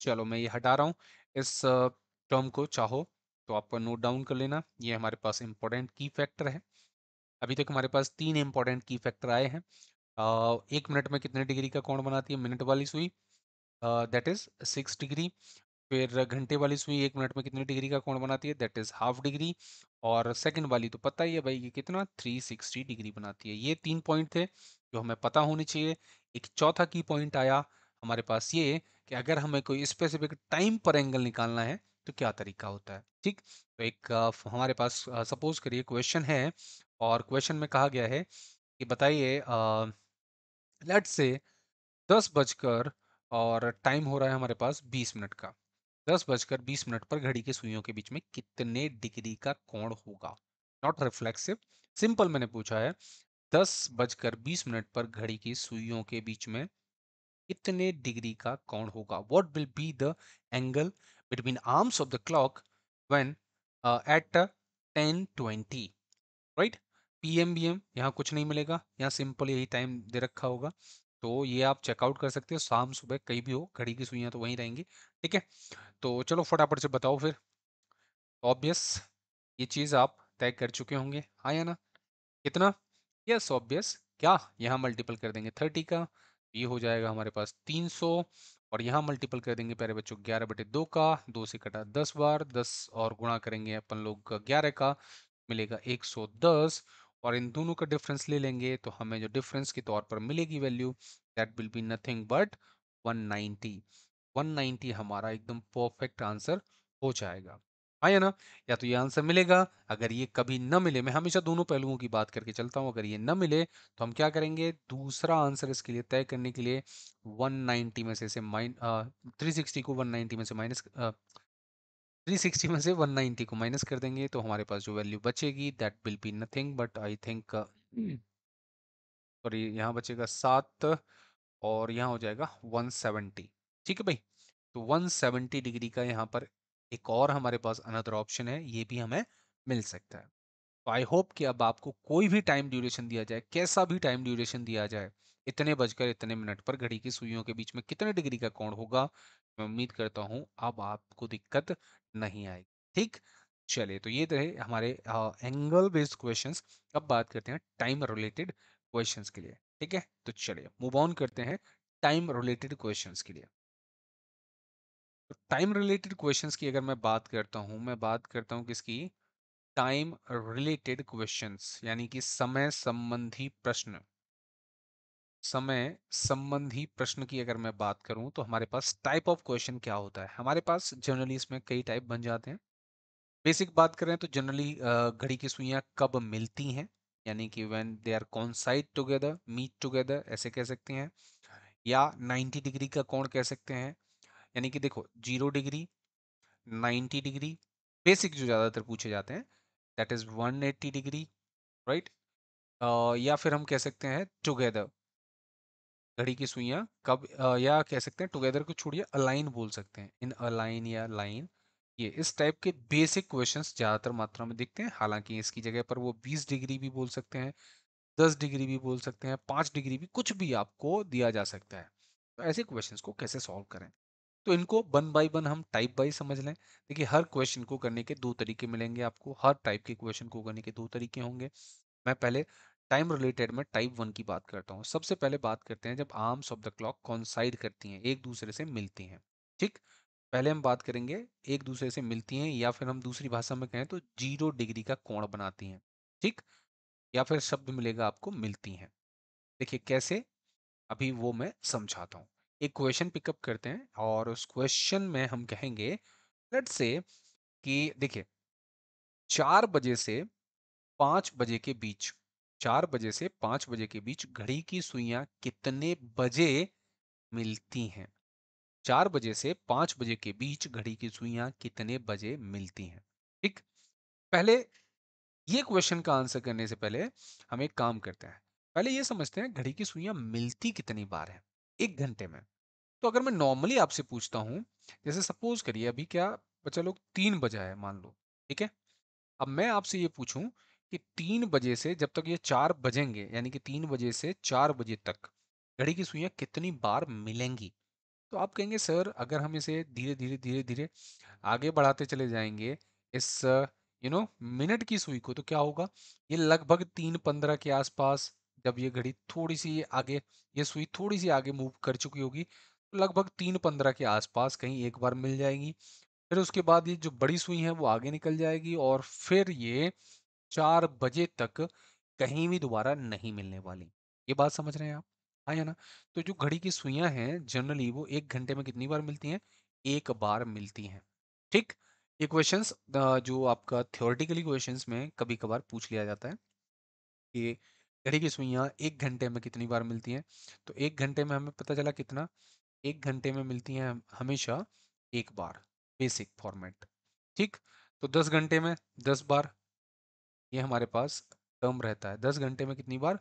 चलो मैं ये हटा रहा हूँ, इस टर्म को चाहो तो आपको नोट डाउन कर लेना, ये हमारे पास इंपॉर्टेंट की फैक्टर है। अभी तक हमारे पास 3 इंपॉर्टेंट की फैक्टर आए हैं। 1 मिनट में कितने डिग्री का कोण बनाती है मिनट वाली सुई, दैट इज 6 डिग्री। फिर घंटे वाली सुई 1 मिनट में कितने डिग्री का कोण बनाती है, दैट इज हाफ डिग्री। और सेकंड वाली तो पता ही है भाई, ये कितना 360 डिग्री बनाती है। ये 3 पॉइंट थे जो हमें पता होने चाहिए। एक चौथा की पॉइंट आया हमारे पास ये कि अगर हमें कोई स्पेसिफिक टाइम पर एंगल निकालना है तो क्या तरीका होता है। ठीक, तो एक हमारे पास सपोज करिए क्वेश्चन है, और क्वेश्चन में कहा गया है कि बताइए लेट्स से 10 बजकर और टाइम हो रहा है हमारे पास 20 मिनट का, 10 बजकर 20 मिनट पर घड़ी की सुइयों के बीच में कितने डिग्री का कोण होगा। नॉट रिफ्लेक्सिव, सिंपल मैंने पूछा है 10 बजकर 20 मिनट पर घड़ी की सुइयों के बीच में कितने डिग्री का कोण होगा। What will be the angle between arms of the clock when at 10:20, right. PM BM यहाँ कुछ नहीं मिलेगा, यहाँ सिंपल यही टाइम दे रखा होगा। तो ये आप चेकआउट कर सकते हो, शाम सुबह कहीं भी हो घड़ी की सुइयां तो वहीं रहेंगी। ठीक है, तो चलो फटाफट से बताओ फिर। ऑब्वियस, ये चीज आप तय कर चुके होंगे, हाँ या ना। कितना, यस ऑब्वियस। क्या यहाँ मल्टीपल कर देंगे 30 का, ये हो जाएगा हमारे पास 300। और यहाँ मल्टीपल कर देंगे प्यारे बच्चों 11/2 का, 2 से कटा 10 बार, 10 और गुणा करेंगे अपन लोग 11 का, मिलेगा 110। और इन दोनों का डिफरेंस ले लेंगे तो हमें जो डिफरेंस के तौर पर मिलेगी value, that will be nothing but 190। 190 हमारा एकदम परफेक्ट आंसर हो जाएगा, हाँ या ना। या तो ये आंसर मिलेगा, अगर ये कभी न मिले, मैं हमेशा दोनों पहलुओं की बात करके चलता हूं, अगर ये न मिले तो हम क्या करेंगे, दूसरा आंसर इसके लिए तय करने के लिए 190 में से 360 को 190 में से माइनस 360 में से 190 को माइनस कर देंगे तो हमारे पास जो वैल्यू बचेगी that will be nothing but I think, sorry यहाँ बचेगा 7, और यहाँ हो जाएगा 170। ठीक है भाई, तो 170 डिग्री का यहाँ पर एक और हमारे पास अनदर ऑप्शन है, ये भी हमें मिल सकता है। तो आई होप कि अब आपको कोई भी टाइम ड्यूरेशन दिया जाए, कैसा भी टाइम ड्यूरेशन दिया जाए, इतने बजकर इतने मिनट पर घड़ी की सुइयों के बीच में कितने डिग्री का कोण होगा, मैं उम्मीद करता हूं अब आपको दिक्कत नहीं आएगी। ठीक, चलिए तो ये रहे हमारे एंगल बेस्ड क्वेश्चंस। अब बात करते हैं टाइम रिलेटेड क्वेश्चंस के लिए। ठीक है, तो चलिए मूव ऑन करते हैं टाइम रिलेटेड क्वेश्चंस के लिए। तो टाइम रिलेटेड क्वेश्चंस की अगर मैं बात करता हूं, मैं बात करता हूं किसकी, टाइम रिलेटेड क्वेश्चंस, यानी कि समय संबंधी प्रश्न। समय संबंधी प्रश्न की अगर मैं बात करूं तो हमारे पास टाइप ऑफ क्वेश्चन क्या होता है, हमारे पास जनरली इसमें कई टाइप बन जाते हैं। बेसिक बात करें तो जनरली घड़ी की सुइयां कब मिलती हैं, यानी कि when they are coincide together, meet together, ऐसे कह सकते हैं। या 90 डिग्री का कोण कह सकते हैं, यानी कि देखो 0 डिग्री, 90 डिग्री, बेसिक जो ज्यादातर पूछे जाते हैं, दैट इज 180 डिग्री, राइट। या फिर हम कह सकते हैं टुगेदर, घड़ी की सुइयां कब या कह सकते हैं टुगेदर को छोड़िए अलाइन बोल सकते हैं, इन अलाइन या लाइन। ये इस टाइप के बेसिक क्वेश्चंस ज्यादातर मात्रा में दिखते हैं, हालांकि इसकी जगह पर वो 20 डिग्री भी बोल सकते हैं, 10 डिग्री भी बोल सकते हैं, 5 डिग्री भी, कुछ भी आपको दिया जा सकता है। तो ऐसे क्वेश्चंस को कैसे सॉल्व करें, तो इनको वन बाय वन हम टाइप बाई समझ लें। देखिए हर क्वेश्चन को करने के दो तरीके मिलेंगे आपको, हर टाइप के क्वेश्चन को करने के दो तरीके होंगे। मैं पहले टाइम रिलेटेड में टाइप 1 की बात करता हूँ। सबसे पहले बात करते हैं जब आर्म्स ऑफ द क्लॉक कॉन्साइड करती हैं, एक दूसरे से मिलती हैं। ठीक, पहले हम बात करेंगे एक दूसरे से मिलती हैं, या फिर हम दूसरी भाषा में कहें तो 0 डिग्री का कोण बनाती हैं। ठीक, या फिर शब्द मिलेगा आपको मिलती हैं। देखिए कैसे, अभी वो मैं समझाता हूँ। एक क्वेश्चन पिकअप करते हैं और उस क्वेश्चन में हम कहेंगे, लेट्स से कि देखिए 4 बजे से 5 बजे के बीच, 4 बजे से 5 बजे के बीच घड़ी की सुइयां कितने बजे मिलती हैं। 4 बजे से 5 बजे के बीच घड़ी की सुइयां कितने बजे मिलती हैं। ठीक, पहले ये क्वेश्चन का आंसर करने से पहले हम एक काम करते हैं, पहले ये समझते हैं घड़ी की सुइयां मिलती कितनी बार है 1 घंटे में। तो अगर मैं नॉर्मली आपसे पूछता हूं, जैसे सपोज करिए अभी क्या बच्चा लोग 3 बजा है मान लो, ठीक है। अब मैं आपसे ये पूछूं कि 3 बजे से जब तक ये 4 बजेंगे, यानी कि 3 बजे से 4 बजे तक घड़ी की सुइयां कितनी बार मिलेंगी। तो आप कहेंगे सर अगर हम इसे धीरे धीरे धीरे धीरे आगे बढ़ाते चले जाएंगे इस मिनट की सुई को, तो क्या होगा, ये लगभग 3:15 के आसपास, जब ये घड़ी थोड़ी सी आगे, ये सुई थोड़ी सी आगे मूव कर चुकी होगी, लगभग 3:15 के आसपास कहीं एक बार मिल जाएगी। फिर उसके बाद ये जो बड़ी सुई है वो आगे निकल जाएगी और फिर ये 4 बजे तक कहीं भी दोबारा नहीं मिलने वाली। ये बात समझ रहे हैं आप? हाँ या ना? तो जो घड़ी की सुइयाँ हैं जनरली वो 1 घंटे में कितनी बार मिलती हैं? 1 बार मिलती हैं। ठीक? ये क्वेश्चंस जो आपका थ्योरेटिकली क्वेश्चंस में कभी-कभार पूछ लिया जाता है कि घड़ी की सुइयाँ 1 घंटे में कितनी बार मिलती हैं? तो 1 घंटे में हमें पता चला कितना? 1 घंटे में मिलती हैं हमेशा 1 बार, बेसिक फॉर्मेट। ठीक? तो 10 घंटे में 10 बार, ये हमारे पास टर्म रहता है। 10 घंटे में कितनी बार?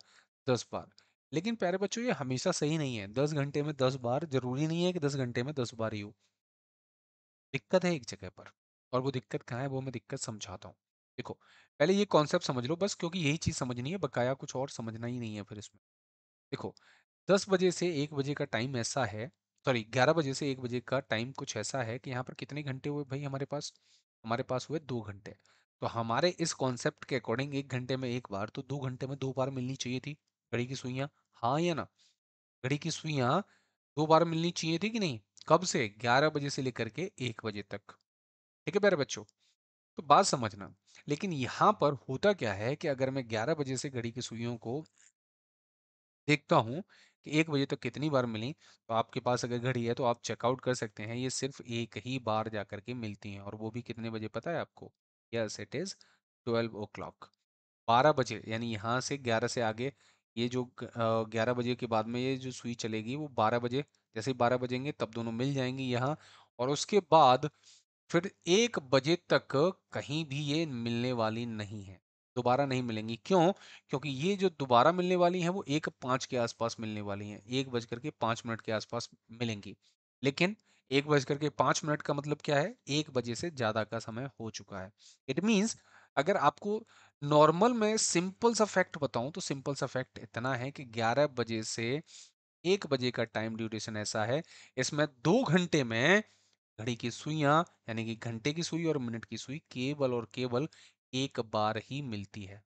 10 बार। लेकिन प्यारे बच्चों ये हमेशा सही नहीं है। 10 घंटे में 10 बार ज़रूरी नहीं है कि 10 घंटे में 10 बार ही हो। दिक्कत है एक जगह पर, और वो दिक्कत कहाँ है वो मैं दिक्कत समझाता हूँ। देखो, पहले ये कॉन्सेप्ट समझ लो बस, क्योंकि यही चीज़ समझनी है, बकाया कुछ और समझना ही नहीं है फिर इसमें। देखो, 10 बजे से 1 बजे का टाइम ऐसा है, सॉरी 11 बजे से 1 बजे का टाइम कुछ ऐसा है कि यहाँ पर कितने घंटे हुए भाई हमारे पास? हमारे पास हुए 2 घंटे। तो हमारे इस कॉन्सेप्ट के अकॉर्डिंग 1 घंटे में 1 बार, तो 2 घंटे में 2 बार मिलनी चाहिए थी घड़ी की सुइयाँ। हाँ या ना? घड़ी की सुइयाँ 2 बार मिलनी चाहिए थी कि नहीं? कब से? 11 बजे से लेकर के 1 बजे तक। ठीक है प्यारे बच्चों? तो बात समझना। लेकिन यहाँ पर होता क्या है कि अगर मैं 11 बजे से घड़ी की सुइयों को देखता हूँ कि 1 बजे तक कितनी बार मिली, तो आपके पास अगर घड़ी है तो आप चेकआउट कर सकते हैं, ये सिर्फ़ एक ही बार जाकर के मिलती हैं और वो भी कितने बजे पता है आपको? Yes, it is 12 o'clock. 12 बजे, यानी यहाँ से 11 से आगे ये जो 11 बजे के बाद में ये जो सुई चलेगी वो 12 बजे, जैसे ही 12 बजेंगे तब दोनों मिल जाएँगी यहाँ, और उसके बाद फिर 1 बजे तक कहीं भी ये मिलने वाली नहीं है, दोबारा नहीं मिलेंगी। क्यों? क्योंकि ये जो दोबारा मिलने वाली हैं वो 1:05 के आसपास मिलने वाली हैं, 1 बज कर के 5 मिनट के आसपास मिलेंगी। लेकिन 1 बज कर के 5 मिनट का मतलब क्या है? 1 बजे से ज़्यादा का समय हो चुका है। इट मीन्स अगर आपको नॉर्मल में सिंपल सा फैक्ट बताऊँ तो सिंपल सा फैक्ट इतना है कि 11 बजे से 1 बजे का टाइम ड्यूरेशन ऐसा है, इसमें 2 घंटे में घड़ी की सुइयाँ, यानी कि घंटे की सुई और मिनट की सुई केवल और केवल 1 बार ही मिलती है।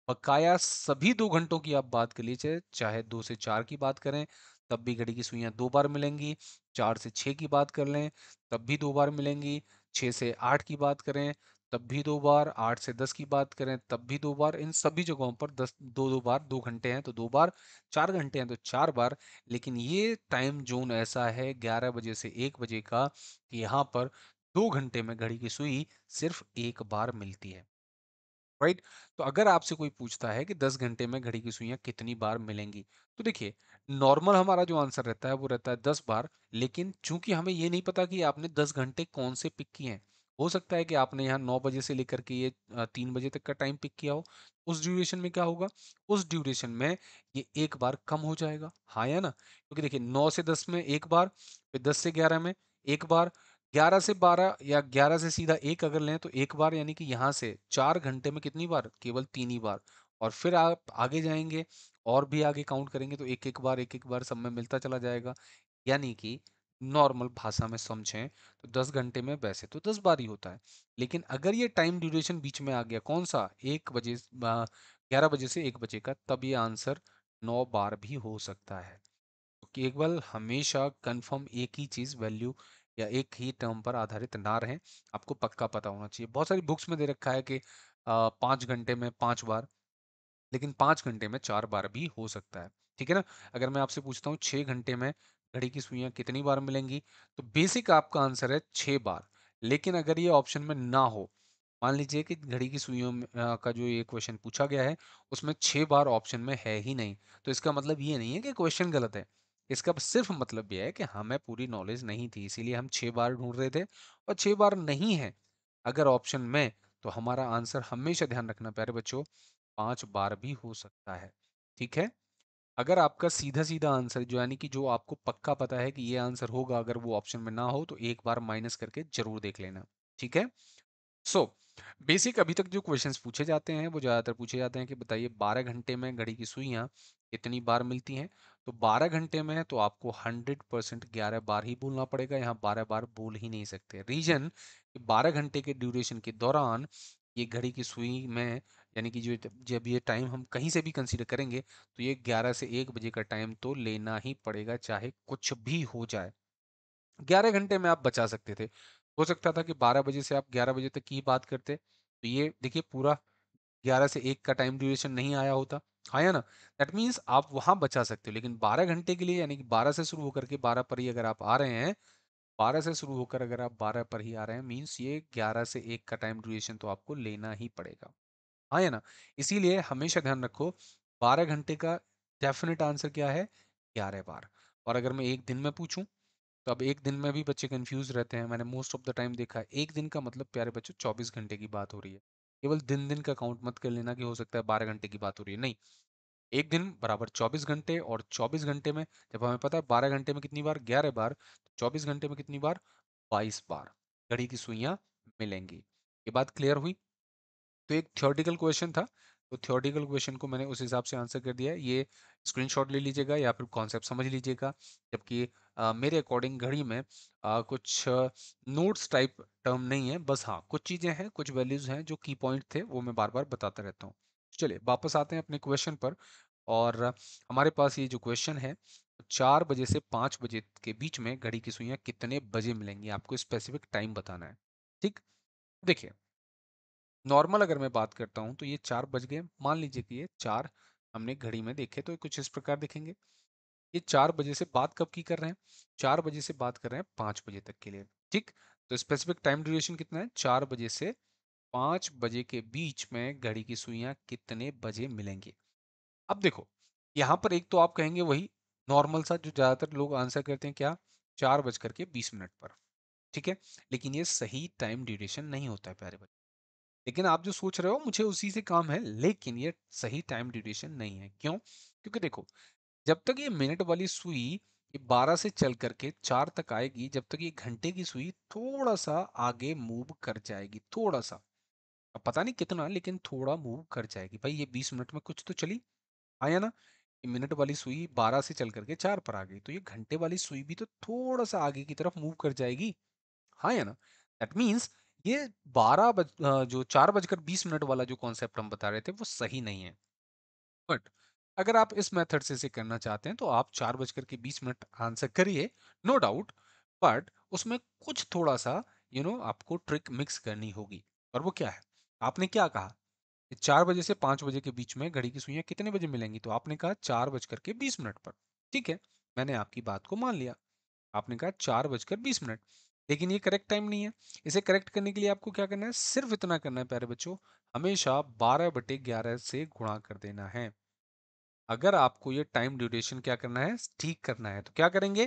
बकाया सभी 2 घंटों की आप बात कर लीजिए, चाहे 2 से 4 की बात करें, तब भी घड़ी की सुइयाँ 2 बार मिलेंगी, 4 से 6 की बात कर लें, तब भी 2 बार मिलेंगी, 6 से 8 की बात करें, तब भी 2 बार, 8 से 10 की बात करें, तब भी 2 बार, इन सभी जगहों पर 10 2-2 बार, 2 घंटे हैं तो 2 बार, 4 घंटे हैं तो 4 बार, लेकिन ये टाइम ज़ोन ऐसा है 11 बजे से 1 बजे का कि यहाँ पर 2 घंटे में घड़ी की सुई सिर्फ़ 1 बार मिलती है। राइट? तो अगर आपसे कोई पूछता है कि 10 घंटे में घड़ी की सुइयाँ कितनी बार मिलेंगी? तो देखिए, नॉर्मल हमारा जो आंसर रहता है वो रहता है 10 बार, लेकिन चूँकि हमें ये नहीं पता कि आपने 10 घंटे कौन से पिक किए हैं। हो सकता है कि आपने यहाँ 9 बजे से लेकर के ये 3 बजे तक का टाइम पिक किया हो। उस ड्यूरेशन में क्या होगा? उस ड्यूरेशन में ये 1 बार कम हो जाएगा। हाँ या ना? क्योंकि देखिए 9 से 10 में 1 बार, फिर 10 से 11 में 1 बार, 11 से 12 या 11 से सीधा 1 अगर लें तो 1 बार, यानी कि यहाँ से 4 घंटे में कितनी बार? केवल 3 ही बार। और फिर आप आगे जाएँगे और भी आगे काउंट करेंगे तो 1-1 बार, 1-1 बार सब में मिलता चला जाएगा। यानी कि नॉर्मल भाषा में समझें तो 10 घंटे में वैसे तो 10 बार ही होता है। लेकिन अगर ये टाइम ड्यूरेशन बीच में आ गया, कौन-सा? 1 बजे 11 बजे से 1 बजे का, तब ये आंसर 9 बार भी हो सकता है। केवल हमेशा कन्फर्म एक ही चीज़ वैल्यू या एक ही टर्म पर आधारित ना रहें, आपको पक्का पता होना चाहिए। बहुत सारी बुक्स में दे रखा है कि 5 घंटे में 5 बार, लेकिन 5 घंटे में 4 बार भी हो सकता है। ठीक है ना? अगर मैं आपसे पूछता हूँ 6 घंटे में घड़ी की सुइयाँ कितनी बार मिलेंगी? तो बेसिक आपका आंसर है 6 बार। लेकिन अगर ये ऑप्शन में ना हो, मान लीजिए कि घड़ी की सुइयों में का जो ये क्वेश्चन पूछा गया है, उसमें 6 बार ऑप्शन में है ही नहीं, तो इसका मतलब ये नहीं है कि क्वेश्चन गलत है। इसका सिर्फ़ मतलब ये है कि हमें पूरी नॉलेज नहीं थी, इसीलिए हम 6 बार ढूँढ रहे थे और 6 बार नहीं है अगर ऑप्शन में, तो हमारा आंसर हमेशा ध्यान रखना प्यारे बच्चों 5 बार भी हो सकता है। ठीक है? अगर आपका सीधा-सीधा आंसर जो, यानी कि जो आपको पक्का पता है कि ये आंसर होगा, अगर वो ऑप्शन में ना हो तो एक बार माइनस करके ज़रूर देख लेना। ठीक है? सो बेसिक अभी तक जो क्वेश्चंस पूछे जाते हैं वो ज़्यादातर पूछे जाते हैं कि बताइए 12 घंटे में घड़ी की सुइयाँ कितनी बार मिलती हैं? तो 12 घंटे में तो आपको 100% 11 बार ही बोलना पड़ेगा, यहाँ 12 बार बोल ही नहीं सकते। रीज़न कि 12 घंटे के ड्यूरेशन के दौरान ये घड़ी की सुई में, यानी कि जो जब ये टाइम हम कहीं से भी कंसीडर करेंगे तो ये 11 से 1 बजे का टाइम तो लेना ही पड़ेगा, चाहे कुछ भी हो जाए। 11 घंटे में आप बचा सकते थे। हो सकता था कि 12 बजे से आप 11 बजे तक की बात करते, तो ये देखिए पूरा 11 से 1 का टाइम ड्यूरेशन नहीं आया होता, आया ना? दैट मीन्स आप वहाँ बचा सकते हो, लेकिन 12 घंटे के लिए यानी कि 12 से शुरू होकर के 12 पर ही अगर आप आ रहे हैं, 12 से शुरू होकर अगर आप 12 पर ही आ रहे हैं, मीन्स ये 11 से 1 का टाइम ड्यूरेशन तो आपको लेना ही पड़ेगा। हाँ या ना? इसीलिए हमेशा ध्यान रखो 12 घंटे का डेफिनिट आंसर क्या है? 11 बार। और अगर मैं 1 दिन में पूछूं, तो अब 1 दिन में भी बच्चे कंफ्यूज रहते हैं। मैंने मोस्ट ऑफ द टाइम देखा है 1 दिन का मतलब प्यारे बच्चों 24 घंटे की बात हो रही है। केवल दिन-दिन का काउंट मत कर लेना कि हो सकता है 12 घंटे की बात हो रही है। नहीं, 1 दिन बराबर 24 घंटे, और 24 घंटे में जब हमें पता है 12 घंटे में कितनी बार? 11 बार। तो 24 घंटे में कितनी बार? 22 बार घड़ी की सुइयां मिलेंगी। ये बात क्लियर हुई? तो एक थ्योरेटिकल क्वेश्चन था, तो थ्योरेटिकल क्वेश्चन को मैंने उस हिसाब से आंसर कर दिया है। ये स्क्रीनशॉट ले लीजिएगा या फिर कॉन्सेप्ट समझ लीजिएगा। जबकि मेरे अकॉर्डिंग घड़ी में कुछ नोट्स टाइप टर्म नहीं है, बस हाँ कुछ चीज़ें हैं, कुछ वैल्यूज हैं जो की पॉइंट थे, वो मैं बार बार बताता रहता हूँ। चलिए वापस आते हैं अपने क्वेश्चन पर। और हमारे पास ये जो क्वेश्चन है, 4 बजे से 5 बजे के बीच में घड़ी की सुइयां कितने बजे मिलेंगी, आपको स्पेसिफिक टाइम बताना है। ठीक, देखिए नॉर्मल अगर मैं बात करता हूँ तो ये 4 बज गए, मान लीजिए कि ये 4 हमने घड़ी में देखे, तो ये कुछ इस प्रकार दिखेंगे। ये 4 बजे से बात कब की कर रहे हैं? 4 बजे से बात कर रहे हैं 5 बजे तक के लिए। ठीक, तो स्पेसिफिक टाइम ड्यूरेशन कितना है? 4 बजे से 5 बजे के बीच में घड़ी की सुइयां कितने बजे मिलेंगी? अब देखो, यहाँ पर एक तो आप कहेंगे वही नॉर्मल सा जो ज्यादातर लोग आंसर करते हैं, क्या? 4 बज कर के 20 मिनट पर। ठीक है, लेकिन ये सही टाइम ड्यूरेशन नहीं होता है प्यारे बच्चों। लेकिन आप जो सोच रहे हो मुझे उसी से काम है, लेकिन ये सही टाइम ड्यूरेशन नहीं है। क्यों? क्योंकि देखो, जब तक ये मिनट वाली सुई ये 12 से चल करके 4 तक आएगी, जब तक ये घंटे की सुई थोड़ा सा आगे मूव कर जाएगी, थोड़ा सा। अब पता नहीं कितना, लेकिन थोड़ा मूव कर जाएगी। भाई ये 20 मिनट में कुछ तो चली, आया ना? ये मिनट वाली सुई 12 से चल करके 4 पर आ गई, तो ये घंटे वाली सुई भी तो थोड़ा सा आगे की तरफ मूव कर जाएगी। हाँ या ना? दैट मीन्स ये जो 4 बजकर 20 मिनट वाला जो कॉन्सेप्ट हम बता रहे थे वो सही नहीं है। बट अगर आप इस मेथड से इसे करना चाहते हैं तो आप 4 बजकर के 20 मिनट आंसर करिए, नो डाउट। बट उसमें कुछ थोड़ा सा आपको ट्रिक मिक्स करनी होगी। और वो क्या है? आपने क्या कहा कि 4 बजे से 5 बजे के बीच में घड़ी की सुइयां कितने बजे मिलेंगी? तो आपने कहा 4 बजकर के 20 मिनट पर। ठीक है, मैंने आपकी बात को मान लिया। आपने कहा 4 बजकर 20 मिनट, लेकिन ये करेक्ट टाइम नहीं है। इसे करेक्ट करने के लिए आपको क्या करना है? सिर्फ इतना करना है प्यारे बच्चों, हमेशा 12/11 से गुणा कर देना है। अगर आपको ये टाइम ड्यूरेशन क्या करना है? ठीक करना है, तो क्या करेंगे?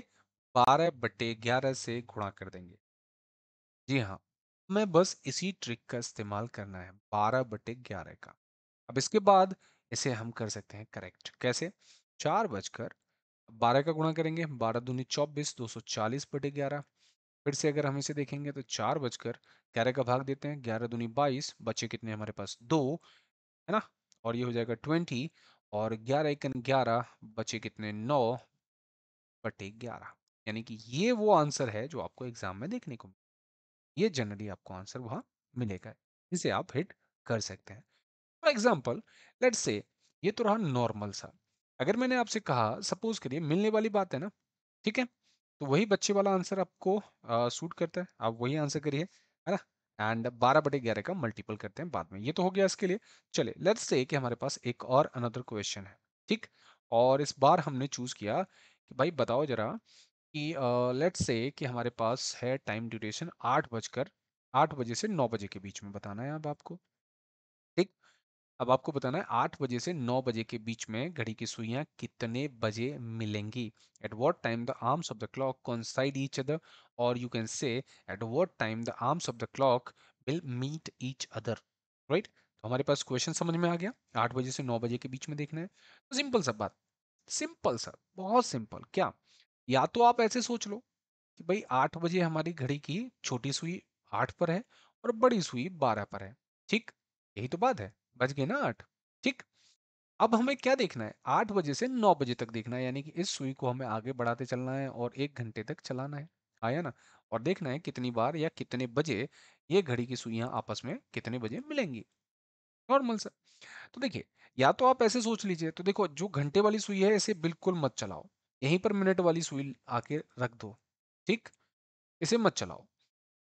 12/11 से गुणा कर देंगे। जी हाँ, मैं बस इसी ट्रिक का इस्तेमाल करना है, 12/11 का। अब इसके बाद इसे हम कर सकते हैं करेक्ट। कैसे? 4 बजकर 12 का गुणा करेंगे, 12 दूनी 24, 240/11। फिर से अगर हम इसे देखेंगे तो 4 बजकर 11 का भाग देते हैं, 11 दूनी 22, बचे कितने हमारे पास? 2, है ना? और ये हो जाएगा 20, और 11 एकन 11, बचे कितने? 9/11। यानी कि ये वो आंसर है जो आपको एग्जाम में देखने को ये जनरली आपको आंसर वहां मिलेगा, जिसे आप हिट कर सकते हैं। फॉर एग्जाम्पल, लेट्स से ये तो रहा नॉर्मल सा। अगर मैंने आपसे कहा, सपोज करिए मिलने वाली बात है ना, ठीक है, तो वही बच्चे वाला आंसर आपको सूट करता है, आप वही आंसर करिए, है ना? एंड 12/11 का मल्टीपल करते हैं बाद में। ये तो हो गया इसके लिए। चले लेट्स से कि हमारे पास एक और अनदर क्वेश्चन है। ठीक, और इस बार हमने चूज किया कि भाई बताओ जरा कि लेट्स से कि हमारे पास है टाइम ड्यूरेशन 8 बजे से 9 बजे के बीच में बताना है अब आपको। ठीक, अब आपको बताना है 8 बजे से 9 बजे के बीच में घड़ी की सुइयां कितने बजे मिलेंगी। At what time the arms of the clock coincide each other, और you can say at what time the arms of the clock will meet each other. Right, तो हमारे पास क्वेश्चन समझ में आ गया। 8 बजे से 9 बजे के बीच में देखना है, तो सिंपल सा बात, सिंपल सा, बहुत सिंपल। क्या? या तो आप ऐसे सोच लो कि भाई 8 बजे हमारी घड़ी की छोटी सुई 8 पर है और बड़ी सुई 12 पर है। ठीक, यही तो बात है, बज गए ना 8। ठीक, अब हमें क्या देखना है? 8 बजे से 9 बजे तक देखना है, यानी कि इस सुई को हमें आगे बढ़ाते चलना है और 1 घंटे तक चलाना है। आया ना? और देखना है कितनी बार या कितने बजे ये घड़ी की सुइयां आपस में कितने बजे मिलेंगी। नॉर्मल सा। तो देखिए, या तो आप ऐसे सोच लीजिए, तो देखो जो घंटे वाली सुई है इसे बिल्कुल मत चलाओ, यहीं पर मिनट वाली सुई आके रख दो। ठीक, इसे मत चलाओ।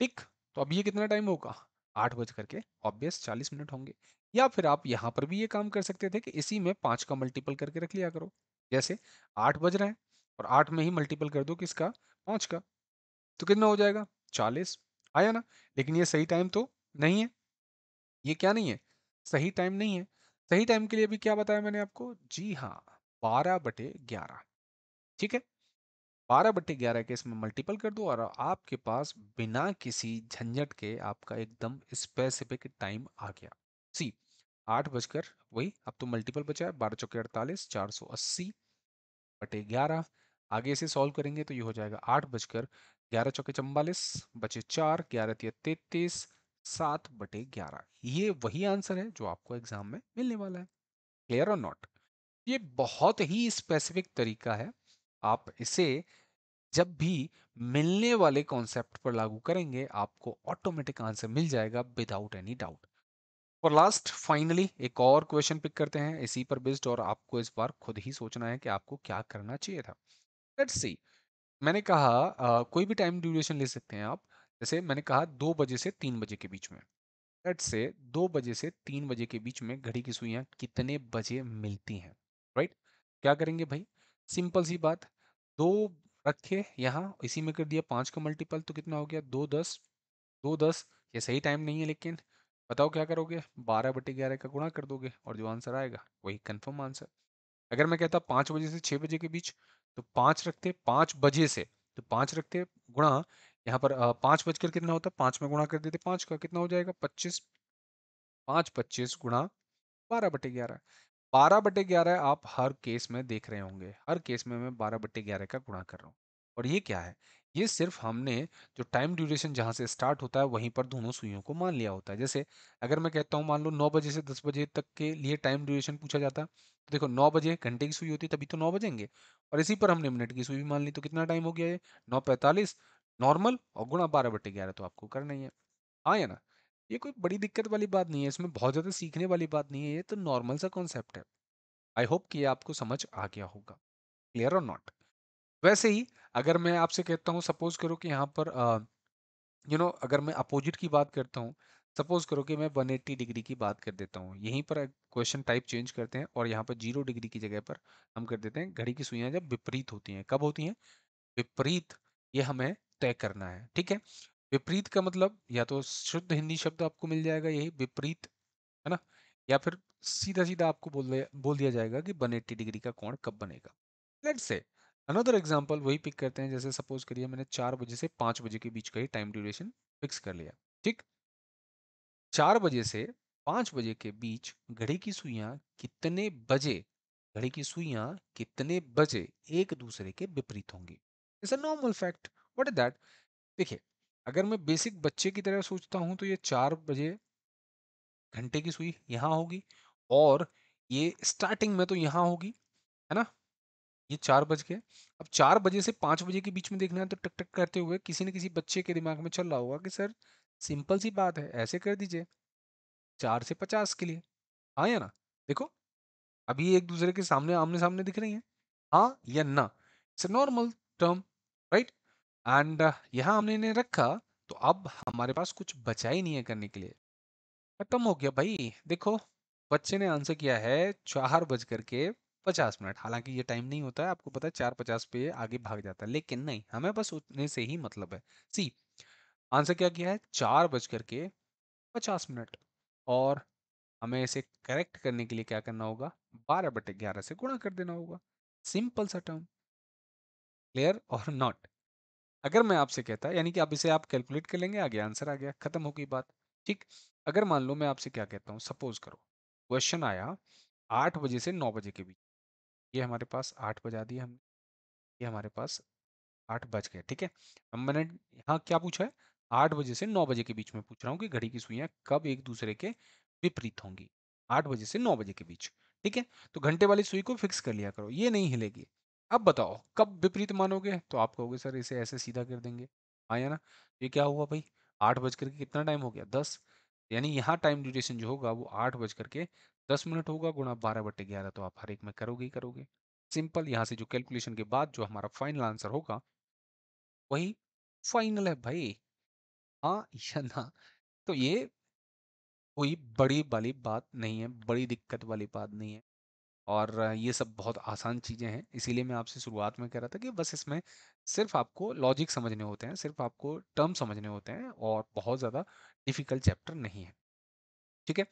टिक। तो अब ये कितना टाइम होगा? 8 बज करके ऑब्वियस 40 मिनट होंगे। या फिर आप यहाँ पर भी ये काम कर सकते थे कि इसी में 5 का मल्टीपल करके रख लिया करो। जैसे 8 बज रहे हैं और 8 में ही मल्टीपल कर दो किसका? 5 का। तो कितना हो जाएगा? 40। आया ना? लेकिन ये सही टाइम तो नहीं है। ये क्या नहीं है? सही टाइम नहीं है। सही टाइम के लिए भी क्या बताया मैंने आपको? जी हाँ, 12/11। ठीक है? 12/11 के इसमें मल्टीपल कर दो और आपके पास बिना किसी झंझट के आपका एकदम स्पेसिफिक टाइम आ गया। सी 8 बजकर वही, अब तो मल्टीपल बचा है, 12 चौके 48, 480/11। आगे इसे सॉल्व करेंगे तो ये हो जाएगा 8 बजकर 11 चौके 44, बचे 4, 11 तिया 33, 7/11। ये वही आंसर है जो आपको एग्जाम में मिलने वाला है। क्लियर और नॉट? ये बहुत ही स्पेसिफिक तरीका है। आप इसे जब भी मिलने वाले कॉन्सेप्ट पर लागू करेंगे आपको ऑटोमेटिक आंसर मिल जाएगा विदाउट एनी डाउट। और लास्ट फाइनली एक और क्वेश्चन पिक करते हैं इसी पर बेस्ड, और आपको इस बार खुद ही सोचना है कि आपको क्या करना चाहिए था। Let's see. मैंने कहा कोई भी टाइम ड्यूरेशन ले सकते हैं आप। जैसे मैंने कहा 2 बजे से 3 बजे के बीच में। लेट्स से 2 बजे से 3 बजे के बीच में घड़ी की सुइयां कितने बजे मिलती हैं? राइट? क्या करेंगे भाई? सिंपल सी बात। दो रखे यहाँ, इसी में कर दिया 5 का मल्टीपल, तो कितना हो गया? 2 10। 2 10। ये सही टाइम नहीं है, लेकिन बताओ क्या करोगे? 12/11 का गुणा कर दोगे और जो आंसर आएगा वही कंफर्म आंसर। अगर मैं कहता 5 बजे से 6 बजे के बीच, तो 5 रखते, 5 बजे से, तो 5 रखते गुणा, यहाँ पर 5 बजकर कितना होता? 5 में गुणा कर देते 5 का, कितना हो जाएगा? 25। 5 25 गुणा 12/11। 12/11 आप हर केस में देख रहे होंगे, हर केस में मैं 12/11 का गुणा कर रहा हूँ। और ये क्या है? ये सिर्फ हमने जो टाइम ड्यूरेशन जहां से स्टार्ट होता है वहीं पर दोनों सुइयों को मान लिया होता है। जैसे अगर मैं कहता हूँ मान लो 9 बजे से 10 बजे तक के लिए टाइम ड्यूरेशन पूछा जाता, तो देखो 9 बजे घंटे की सुई होती तभी तो 9 बजेंगे। और इसी पर हमने मिनट की सुई भी मान ली, तो कितना टाइम हो गया ये? 9:45 नॉर्मल, और गुणा 12/11 तो आपको करना ही है। हाँ या ना? ये कोई बड़ी दिक्कत वाली बात नहीं है, इसमें बहुत ज्यादा सीखने वाली बात नहीं है, ये तो नॉर्मल सा कॉन्सेप्ट है। आई होप कि ये आपको समझ आ गया होगा। क्लियर और नॉट? वैसे ही अगर मैं आपसे कहता हूँ, सपोज करो कि यहाँ पर अगर मैं अपोजिट की बात करता हूँ, सपोज करो कि मैं 180 डिग्री की बात कर देता हूँ, यहीं पर क्वेश्चन टाइप चेंज करते हैं और यहाँ पर 0 डिग्री की जगह पर हम कर देते हैं घड़ी की सुइयां जब विपरीत होती हैं। कब होती हैं? विपरीत। ये हमें तय करना है, ठीक है? विपरीत का मतलब या तो शुद्ध हिंदी शब्द आपको मिल जाएगा यही विपरीत, है ना? या फिर सीधा सीधा आपको बोल दिया जाएगा कि 180 डिग्री का कोण कब बनेगा। लेट्स से अनदर एग्जांपल वही पिक करते हैं। जैसे सपोज करिए मैंने 4 बजे से 5 बजे के बीच का ही टाइम ड्यूरेशन फिक्स कर लिया। ठीक? 4 बजे से 5 बजे के बीच घड़ी की सुइयां कितने बजे, घड़ी की सुइयां कितने बजे एक दूसरे के विपरीत होंगी? It's a normal fact. What is that? देखिए, अगर मैं बेसिक बच्चे की तरह सोचता हूं तो ये 4 बजे घंटे की सुई यहाँ होगी, और ये स्टार्टिंग में तो यहाँ होगी, है ना? ये 4 बज गए। अब 4 बजे से 5 बजे के बीच में देखना है तो टक टक करते हुए किसी न किसी बच्चे के दिमाग में चल रहा होगा कि सर सिंपल सी बात है, ऐसे कर दीजिए 4 से 50 के लिए। हाँ या ना? देखो, अभी एक दूसरे के सामने आमने सामने दिख रही हैं, हाँ या ना? It's normal term, right? And यहाँ हमने इन्हें रखा, तो अब हमारे पास कुछ बचा ही नहीं है करने के लिए। खत्म हो गया भाई। देखो, बच्चे ने आंसर किया है 4 बज करके 50 मिनट। हालांकि ये टाइम नहीं होता है, आपको पता है 4:50 पे आगे भाग जाता है, लेकिन नहीं, हमें बस उतने से ही मतलब है। सी आंसर क्या किया है? 4 बज करके 50 मिनट। और हमें इसे करेक्ट करने के लिए क्या करना होगा? 12/11 से गुणा कर देना होगा। सिंपल सा टर्म। क्लियर और नॉट? अगर मैं आपसे कहता, यानी कि अब इसे आप कैलकुलेट कर लेंगे, आ गया आंसर, आ गया, खत्म हो गई बात। ठीक? अगर मान लो मैं आपसे क्या कहता हूँ, सपोज करो क्वेश्चन आया 8 बजे से 9 बजे के बीच। ये हमारे पास 8 बजा दिया हमने, ये हमारे पास 8 बज गए, ठीक है? अब मैंने यहाँ क्या पूछा है? 8 बजे से 9 बजे के बीच में पूछ रहा हूँ कि घड़ी की सुइयां कब एक दूसरे के विपरीत होंगी। 8 बजे से 9 बजे के बीच। ठीक है? तो घंटे वाली सुई को फिक्स कर लिया करो, ये नहीं हिलेगी। अब बताओ कब विपरीत मानोगे? तो आप कहोगे सर इसे ऐसे सीधा कर देंगे। आया ना? ये क्या हुआ भाई? 8 बज करके कितना टाइम हो गया? 10। यानी यहाँ टाइम ड्यूरेशन जो होगा वो 8 बज करके 10 मिनट होगा, गुणा 12/11 तो आप हर एक में करोगे ही करोगे। सिंपल। यहाँ से जो कैलकुलेशन के बाद जो हमारा फाइनल आंसर होगा वही फाइनल है भाई। हाँ या ना? तो ये कोई बड़ी वाली बात नहीं है, बड़ी दिक्कत वाली बात नहीं है। और ये सब बहुत आसान चीज़ें हैं, इसीलिए मैं आपसे शुरुआत में कह रहा था कि बस इसमें सिर्फ आपको लॉजिक समझने होते हैं, सिर्फ आपको टर्म समझने होते हैं, और बहुत ज़्यादा डिफिकल्ट चैप्टर नहीं है। ठीक है।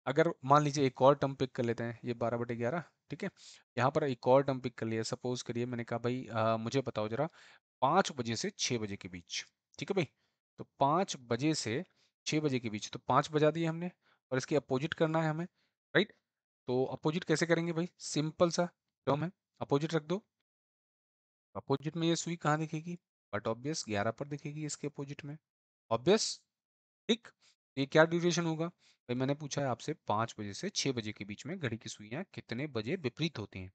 अगर मान लीजिए एक और टर्म पिक कर लेते हैं, ये 12/11। ठीक है। यहाँ पर एक और टर्म पिक कर लिया, सपोज करिए मैंने कहा भाई मुझे बताओ जरा 5 बजे से 6 बजे के बीच। ठीक है भाई। तो 5 बजे से 6 बजे के बीच, तो 5 बजा दिए हमने, और इसकी अपोजिट करना है हमें। राइट। तो अपोजिट कैसे करेंगे भाई? सिंपल सा टर्म है, अपोजिट रख दो। अपोजिट में ये सुई कहाँ दिखेगी? बट ऑब्वियस 11 पर दिखेगी इसके अपोजिट में। ऑब्वियस। ठीक। ये क्या ड्यूरेशन होगा भाई? मैंने पूछा है आपसे 5 बजे से 6 बजे के बीच में घड़ी की सुइयां कितने बजे विपरीत होती हैं?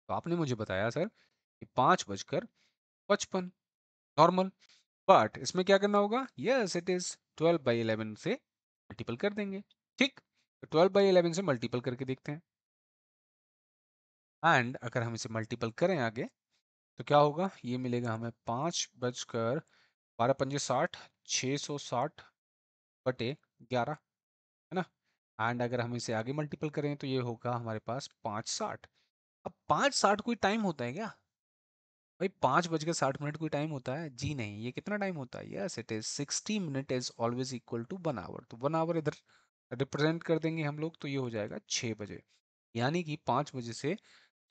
तो आपने मुझे बताया सर कि 5:55। नॉर्मल। बट इसमें क्या करना होगा? यस इट इज 12/11 से मल्टीपल कर देंगे। ठीक। तो 12/11 से मल्टीपल करके देखते हैं। एंड अगर हम इसे मल्टीपल करें आगे, तो क्या होगा? ये मिलेगा हमें 5 बजकर 12 पंजे 60, 660/11, है ना? एंड अगर हम इसे आगे मल्टीपल करें तो ये होगा हमारे पास 560। अब 560 कोई टाइम होता है क्या भाई? 5 बजकर 60 मिनट कोई टाइम होता है? जी नहीं। ये कितना टाइम होता है? Yes it is 60 minute is always equal to 1 hour. तो 1 आवर इधर रिप्रेजेंट कर देंगे हम लोग, तो ये हो जाएगा 6 बजे। यानी कि 5 बजे से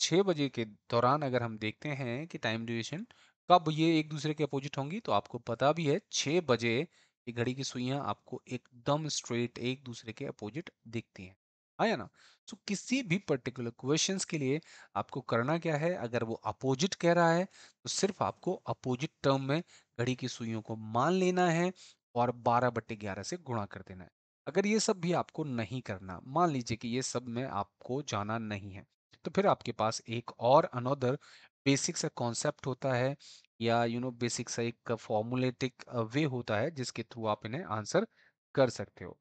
6 बजे के दौरान अगर हम देखते हैं कि टाइम ड्यूरेशन कब ये एक दूसरे के अपोजिट होंगी, तो आपको पता भी है 6 बजे ये घड़ी की सुइयां आपको एकदम स्ट्रेट एक दूसरे के अपोजिट दिखती हैं। आया ना? सो किसी भी पर्टिकुलर क्वेश्चंस के लिए आपको करना क्या है? अगर वो अपोजिट कह रहा है तो सिर्फ आपको अपोजिट टर्म में घड़ी की सुइयों को मान लेना है और 12/11 से गुणा कर देना है। अगर ये सब भी आपको नहीं करना, मान लीजिए कि ये सब में आपको जाना नहीं है, तो फिर आपके पास एक और अनदर बेसिक सा कॉन्सेप्ट होता है, या बेसिक सा एक फॉर्मूलेटिक वे होता है जिसके थ्रू आप इन्हें आंसर कर सकते हो।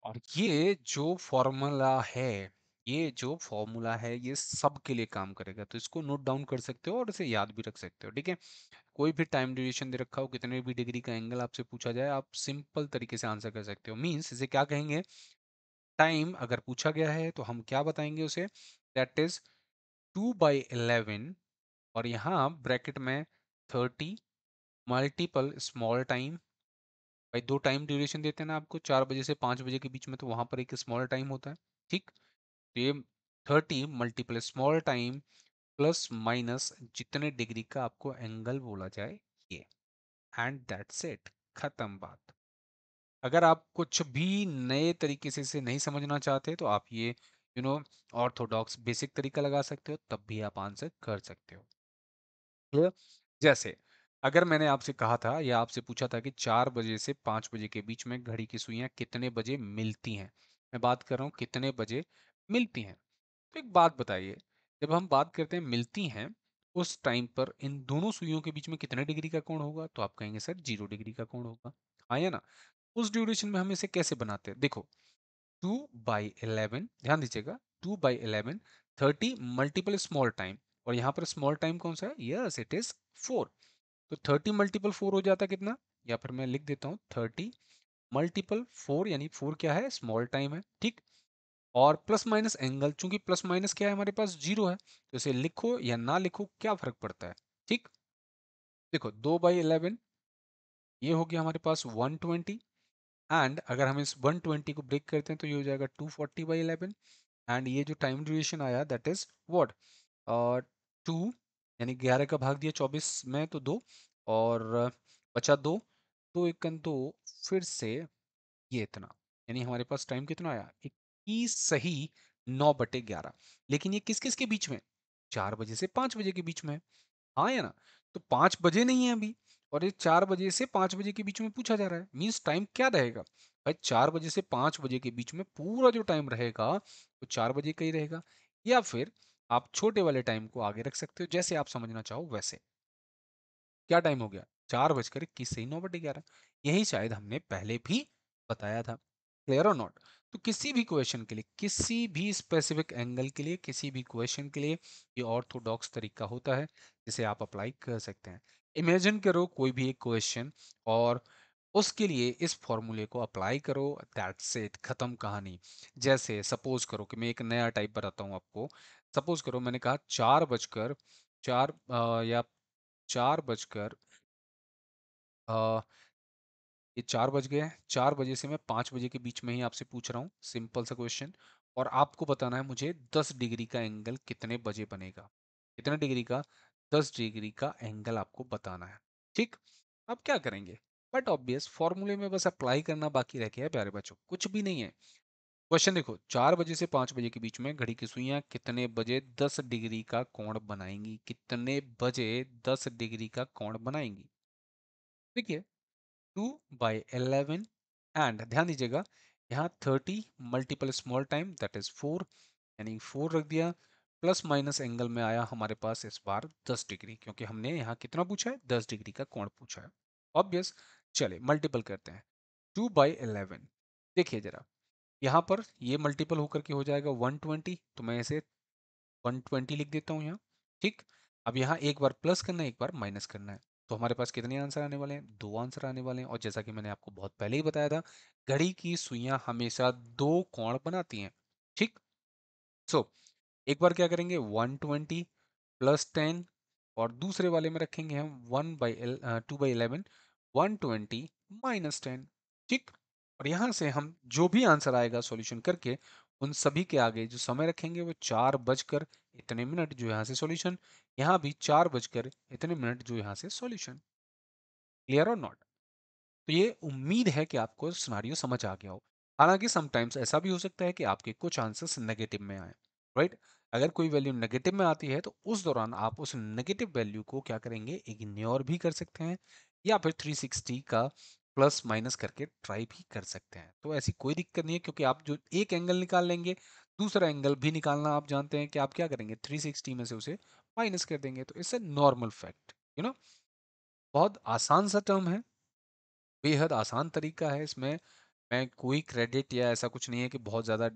और ये जो फॉर्मूला है ये सब के लिए काम करेगा, तो इसको नोट डाउन कर सकते हो और इसे याद भी रख सकते हो। ठीक है। कोई भी टाइम ड्यूरेशन दे रखा हो, कितने भी डिग्री का एंगल आपसे पूछा जाए, आप सिंपल तरीके से आंसर कर सकते हो। मीन्स इसे क्या कहेंगे? टाइम अगर पूछा गया है तो हम क्या बताएंगे उसे? दैट इज 2/11, और यहाँ ब्रैकेट में 30 मल्टीपल स्मॉल टाइम। भाई दो टाइम ड्यूरेशन देते हैं ना आपको, 4 बजे से 5 बजे के बीच में, तो वहां पर एक स्मॉल टाइम होता है। ठीक। तो ये 30 multiple small time plus minus जितने डिग्री का आपको एंगल बोला जाए, ये। And that's it. खत्म बात। अगर आप कुछ भी नए तरीके से इसे नहीं समझना चाहते तो आप ये ऑर्थोडॉक्स बेसिक तरीका लगा सकते हो, तब भी आप आंसर कर सकते हो। क्लियर? जैसे अगर मैंने आपसे कहा था या आपसे पूछा था कि 4 बजे से 5 बजे के बीच में घड़ी की सुइयां कितने बजे मिलती हैं, मैं बात कर रहा हूँ कितने बजे मिलती हैं। तो एक बात बताइए, जब हम बात करते हैं मिलती हैं, उस टाइम पर इन दोनों सुइयों के बीच में कितने डिग्री का कोण होगा? तो आप कहेंगे सर 0 डिग्री का कोण होगा। हाँ या ना? उस ड्यूरेशन में हम इसे कैसे बनाते हैं? देखो, 2/11, ध्यान दीजिएगा, 2/11, 30 मल्टीपल स्मॉल टाइम, और यहाँ पर स्मॉल टाइम कौन सा है? Yes it is 4। तो 30 मल्टीपल 4 हो जाता है कितना? या फिर मैं लिख देता हूँ 30 मल्टीपल 4, यानी 4 क्या है? स्मॉल टाइम है। ठीक। और प्लस माइनस एंगल, चूंकि प्लस माइनस क्या है हमारे पास? 0 है, तो इसे लिखो या ना लिखो क्या फर्क पड़ता है? ठीक। देखो 2/11 ये हो गया हमारे पास 120, एंड अगर हम इस 120 को ब्रेक करते हैं तो ये हो जाएगा 240/11। एंड ये जो टाइम ड्यूरेशन आया दैट इज व्हाट? और 2, यानी 11 का भाग दिया 24 में तो 2, और बचा 2, 2 × 2, फिर से ये इतना, यानी हमारे पास टाइम कितना आया? 21 सही 9/11। लेकिन ये किस किस के बीच में? 4 बजे से 5 बजे के बीच में है। हाँ या ना? तो 5 बजे नहीं है अभी, और ये 4 बजे से 5 बजे के बीच में पूछा जा रहा है। मीन्स टाइम क्या रहेगा भाई? 4 बजे से 5 बजे के बीच में पूरा जो टाइम रहेगा वो 4 बजे का ही रहेगा, या फिर आप छोटे वाले टाइम को आगे रख सकते हो, जैसे आप समझना चाहो वैसे। क्या टाइम हो गया? 4 बजकर 21 से ही 9/11। यही शायद हमने पहले भी बताया था। क्लियर और नॉट? तो किसी भी क्वेश्चन के लिए, किसी भी स्पेसिफिक एंगल के लिए, किसी भी क्वेश्चन के लिए ये ऑर्थोडॉक्स तरीका होता है जिसे आप अप्लाई कर सकते हैं। इमेजिन करो कोई भी एक क्वेश्चन और उसके लिए इस फॉर्मूले को अप्लाई करो, दैट्स इट, खत्म कहानी। जैसे सपोज करो कि मैं एक नया टाइप बताता हूँ आपको। सपोज करो मैंने कहा 4 या 4 बजकर ये 4 बज गए हैं, 4 बजे से मैं 5 बजे के बीच में ही आपसे पूछ रहा हूँ, सिंपल सा क्वेश्चन। और आपको बताना है मुझे 10 डिग्री का एंगल कितने बजे बनेगा। कितने डिग्री का? 10 डिग्री का एंगल आपको बताना है। ठीक, अब क्या करेंगे? बट ऑब्वियस फॉर्मूले में बस अप्लाई करना बाकी रह गया है प्यारे बच्चों, कुछ भी नहीं है। क्वेश्चन देखो, 4 बजे से 5 बजे के बीच में घड़ी की सुइयां कितने बजे 10 डिग्री का कोण बनाएंगी? कितने बजे 10 डिग्री का कोण बनाएंगी? देखिए, 2/11 एंड ध्यान दीजिएगा, यहाँ 30 multiple small time that is 4, यानी 4 रख दिया। प्लस माइनस एंगल में आया हमारे पास इस बार 10 डिग्री, क्योंकि हमने यहाँ कितना पूछा है? 10 डिग्री का कोण पूछा है। ऑब्वियस, चले मल्टीपल करते हैं। 2/11, देखिए जरा, यहाँ पर ये मल्टीपल होकर के हो जाएगा 120, तो मैं इसे 120 लिख देता हूँ यहाँ। ठीक, अब यहाँ एक बार प्लस करना है, एक बार माइनस करना है। तो हमारे पास कितने आंसर आने वाले हैं? 2 आंसर आने वाले हैं। और जैसा कि मैंने आपको बहुत पहले ही बताया था, घड़ी की सुइयां हमेशा दो कोण बनाती हैं। ठीक, सो एक बार क्या करेंगे, 120 प्लस 10, और दूसरे वाले में रखेंगे हम 2/11, 120 माइनस 10। ठीक, और यहाँ से हम जो भी आंसर आएगा सॉल्यूशन करके, उन सभी के आगे जो समय रखेंगे वो 4 बजकर इतने मिनट, जो यहाँ से सॉल्यूशन, यहाँ भी 4 बजकर इतने मिनट, जो यहाँ से सॉल्यूशन। क्लियर और नॉट? तो ये उम्मीद है कि आपको सिनारियो समझ आ गया हो। हालांकि समटाइम्स ऐसा भी हो सकता है कि आपके कुछ आंसर्स नेगेटिव में आए, राइट? अगर कोई वैल्यू नेगेटिव में आती है तो उस दौरान आप उस नेगेटिव वैल्यू को क्या करेंगे, इग्नोर भी कर सकते हैं, या फिर 360 का प्लस माइनस करके ट्राई भी कर सकते हैं। तो ऐसी कोई दिक्कत नहीं है, क्योंकि आप जो एक एंगल निकाल लेंगे, दूसरा एंगल भी निकालना आप जानते हैं कि आप क्या करेंगे, 360 में से उसे माइनस कर देंगे। तो इट्स अ नॉर्मल फैक्ट, बहुत आसान सा टर्म है, बेहद आसान तरीका है। इसमें मैं कोई क्रेडिट या ऐसा कुछ नहीं है कि बहुत ज़्यादा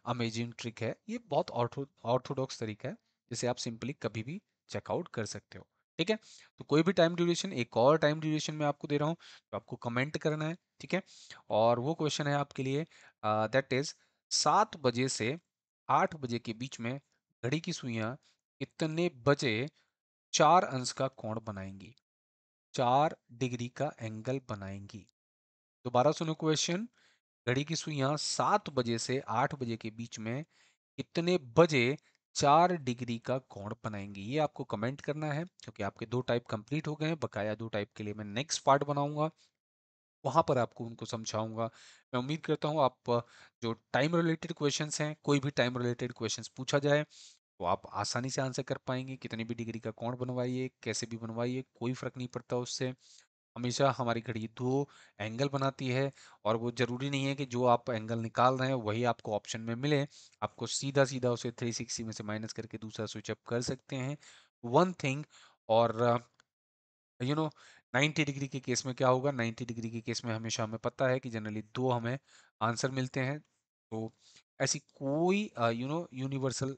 अमेजिंग ट्रिक है। ये बहुत ऑर्थोडॉक्स तरीका है, जिसे आप सिंपली कभी भी चेकआउट कर सकते हो। ठीक है, तो कोई भी टाइम ड्यूरेशन, एक और टाइम ड्यूरेशन मैं आपको दे रहा हूँ, तो आपको कमेंट करना है। ठीक है, और वो क्वेश्चन है आपके लिए, दैट इज 7 बजे से 8 बजे के बीच में घड़ी की सुइयां कितने बजे 4 अंश का कोण बनाएंगी, 4 डिग्री का एंगल बनाएंगी? दोबारा सुनो क्वेश्चन, घड़ी की सुइयां 7 बजे से 8 बजे के बीच में कितने बजे 4 डिग्री का कोण बनाएंगी? ये आपको कमेंट करना है, क्योंकि आपके 2 टाइप कंप्लीट हो गए हैं। बकाया 2 टाइप के लिए मैं नेक्स्ट पार्ट बनाऊंगा, वहां पर आपको उनको समझाऊंगा। मैं उम्मीद करता हूँ आप जो टाइम रिलेटेड क्वेश्चंस हैं, कोई भी टाइम रिलेटेड क्वेश्चंस पूछा जाए तो आप आसानी से आंसर कर पाएंगे। कितनी भी डिग्री का कोण बनवाइए, कैसे भी बनवाइए, कोई फर्क नहीं पड़ता उससे। हमेशा हमारी घड़ी दो एंगल बनाती है, और वो जरूरी नहीं है कि जो आप एंगल निकाल रहे हैं वही आपको ऑप्शन में मिले। आपको सीधा सीधा उसे 360 में से माइनस करके दूसरा स्विच अप कर सकते हैं, वन थिंग। और 90 डिग्री के केस में क्या होगा, 90 डिग्री के केस में हमेशा हमें पता है कि जनरली दो हमें आंसर मिलते हैं। तो ऐसी कोई यूनिवर्सल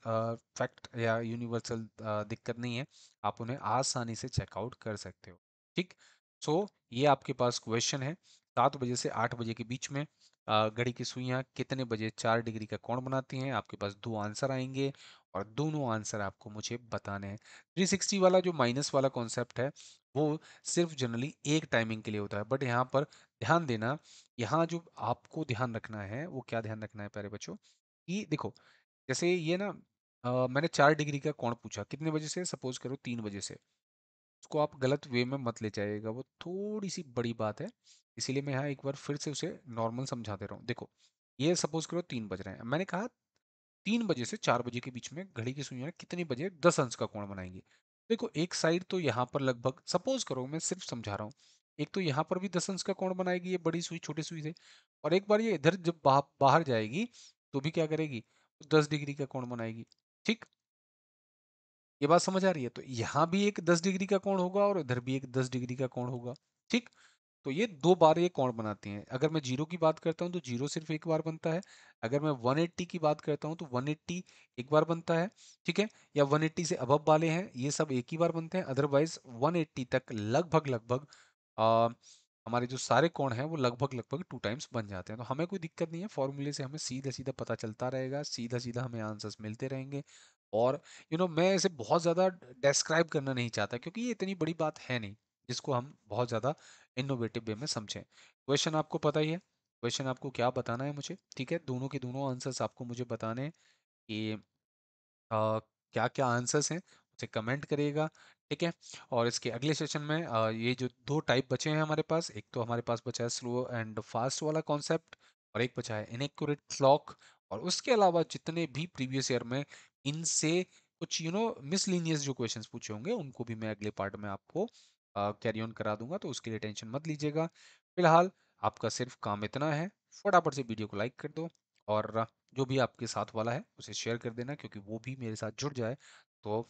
फैक्ट या यूनिवर्सल दिक्कत नहीं है, आप उन्हें आसानी से चेकआउट कर सकते हो। ठीक, सो ये आपके पास क्वेश्चन है, 7 बजे से 8 बजे के बीच में घड़ी की सुइयां कितने बजे 4 डिग्री का कोण बनाती हैं? आपके पास दो आंसर आएंगे, और दोनों आंसर आपको मुझे बताने हैं। 360 वाला जो माइनस वाला कॉन्सेप्ट है, वो सिर्फ जनरली एक टाइमिंग के लिए होता है। बट यहाँ पर ध्यान देना, यहाँ जो आपको ध्यान रखना है वो क्या ध्यान रखना है प्यारे बच्चों, कि देखो, जैसे ये ना, मैंने 4 डिग्री का कोण पूछा कितने बजे से, सपोज करो 3 बजे से। उसको आप गलत वे में मत ले जाइएगा, वो थोड़ी सी बड़ी बात है। इसीलिए मैं यहाँ एक बार फिर से उसे नॉर्मल समझा दे रहा हूँ। देखो, ये सपोज करो 3 बज रहे हैं, मैंने कहा 3 बजे से 4 बजे के बीच में घड़ी की सुइयां कितने बजे 10 अंश का कोण बनाएंगी। देखो, एक साइड तो यहाँ पर लगभग, सपोज करो मैं सिर्फ समझा रहा हूँ, एक तो यहाँ पर भी 10 अंश का कोण बनाएगी ये बड़ी सुई छोटी सुई से, और एक बार ये इधर जब बाहर जाएगी तो भी क्या करेगी, 10 डिग्री का कोण बनाएगी। ठीक, ये बात समझ आ रही है? तो यहाँ भी एक 10 डिग्री का कोण होगा और इधर भी एक 10 डिग्री का कोण होगा। ठीक, तो ये 2 बार ये कौन बनाती हैं? अगर मैं 0 की बात करता हूँ तो 0 सिर्फ़ 1 बार बनता है। अगर मैं 180 की बात करता हूँ तो 180 एक बार बनता है, ठीक है? या 180 से अबव वाले हैं, ये सब एक ही बार बनते हैं। अदरवाइज़ 180 तक लगभग-लगभग अ, हमारे जो सारे कोण हैं वो लगभग-लगभग 2 टाइम्स बन जाते हैं। तो हमें कोई दिक्कत नहीं है, फ़ॉर्मूले से हमें सीधा-सीधा पता चलता रहेगा, सीधा-सीधा हमें आंसर्स मिलते रहेंगे। और मैं इसे बहुत ज़्यादा डिस्क्राइब करना नहीं चाहता क्योंकि ये इतनी बड़ी बात है नहीं, जिसको हम बहुत ज़्यादा इनोवेटिव वे में समझें। क्वेश्चन आपको पता ही है, क्वेश्चन आपको क्या बताना है मुझे, ठीक है? दोनों के दोनों आंसर्स आपको मुझे बताने हैं कि क्या-क्या आंसर्स हैं, मुझे कमेंट करिएगा, ठीक है? और इसके अगले सेशन में ये जो 2 टाइप बचे हैं हमारे पास, एक तो हमारे पास बचा है स्लो एंड फास्ट वाला कॉन्सेप्ट और एक बचा है इनएक्यूरेट क्लॉक और उसके अलावा जितने भी प्रीवियस ईयर में इनसे कुछ मिसलेनियस जो क्वेश्चंस पूछे होंगे, उनको भी मैं अगले पार्ट में आपको कैरी ऑन करा दूँगा, तो उसके लिए टेंशन मत लीजिएगा। फिलहाल आपका सिर्फ काम इतना है, फटाफट से वीडियो को लाइक कर दो और जो भी आपके साथ वाला है उसे शेयर कर देना क्योंकि वो भी मेरे साथ जुड़ जाए तो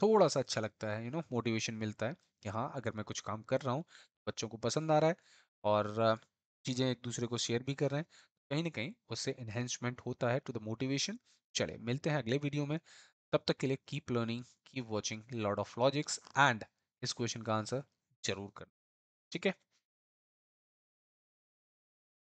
थोड़ा सा अच्छा लगता है, मोटिवेशन मिलता है कि हाँ, अगर मैं कुछ काम कर रहा हूँ, बच्चों को पसंद आ रहा है और चीज़ें एक दूसरे को शेयर भी कर रहे हैं, कहीं ना कहीं उससे एनहेंसमेंट होता है टू द मोटिवेशन। चले मिलते हैं अगले वीडियो में, तब तक के लिए keep learning, keep watching Lord of logics and इस क्वेश्चन का आंसर जरूर करना, ठीक है?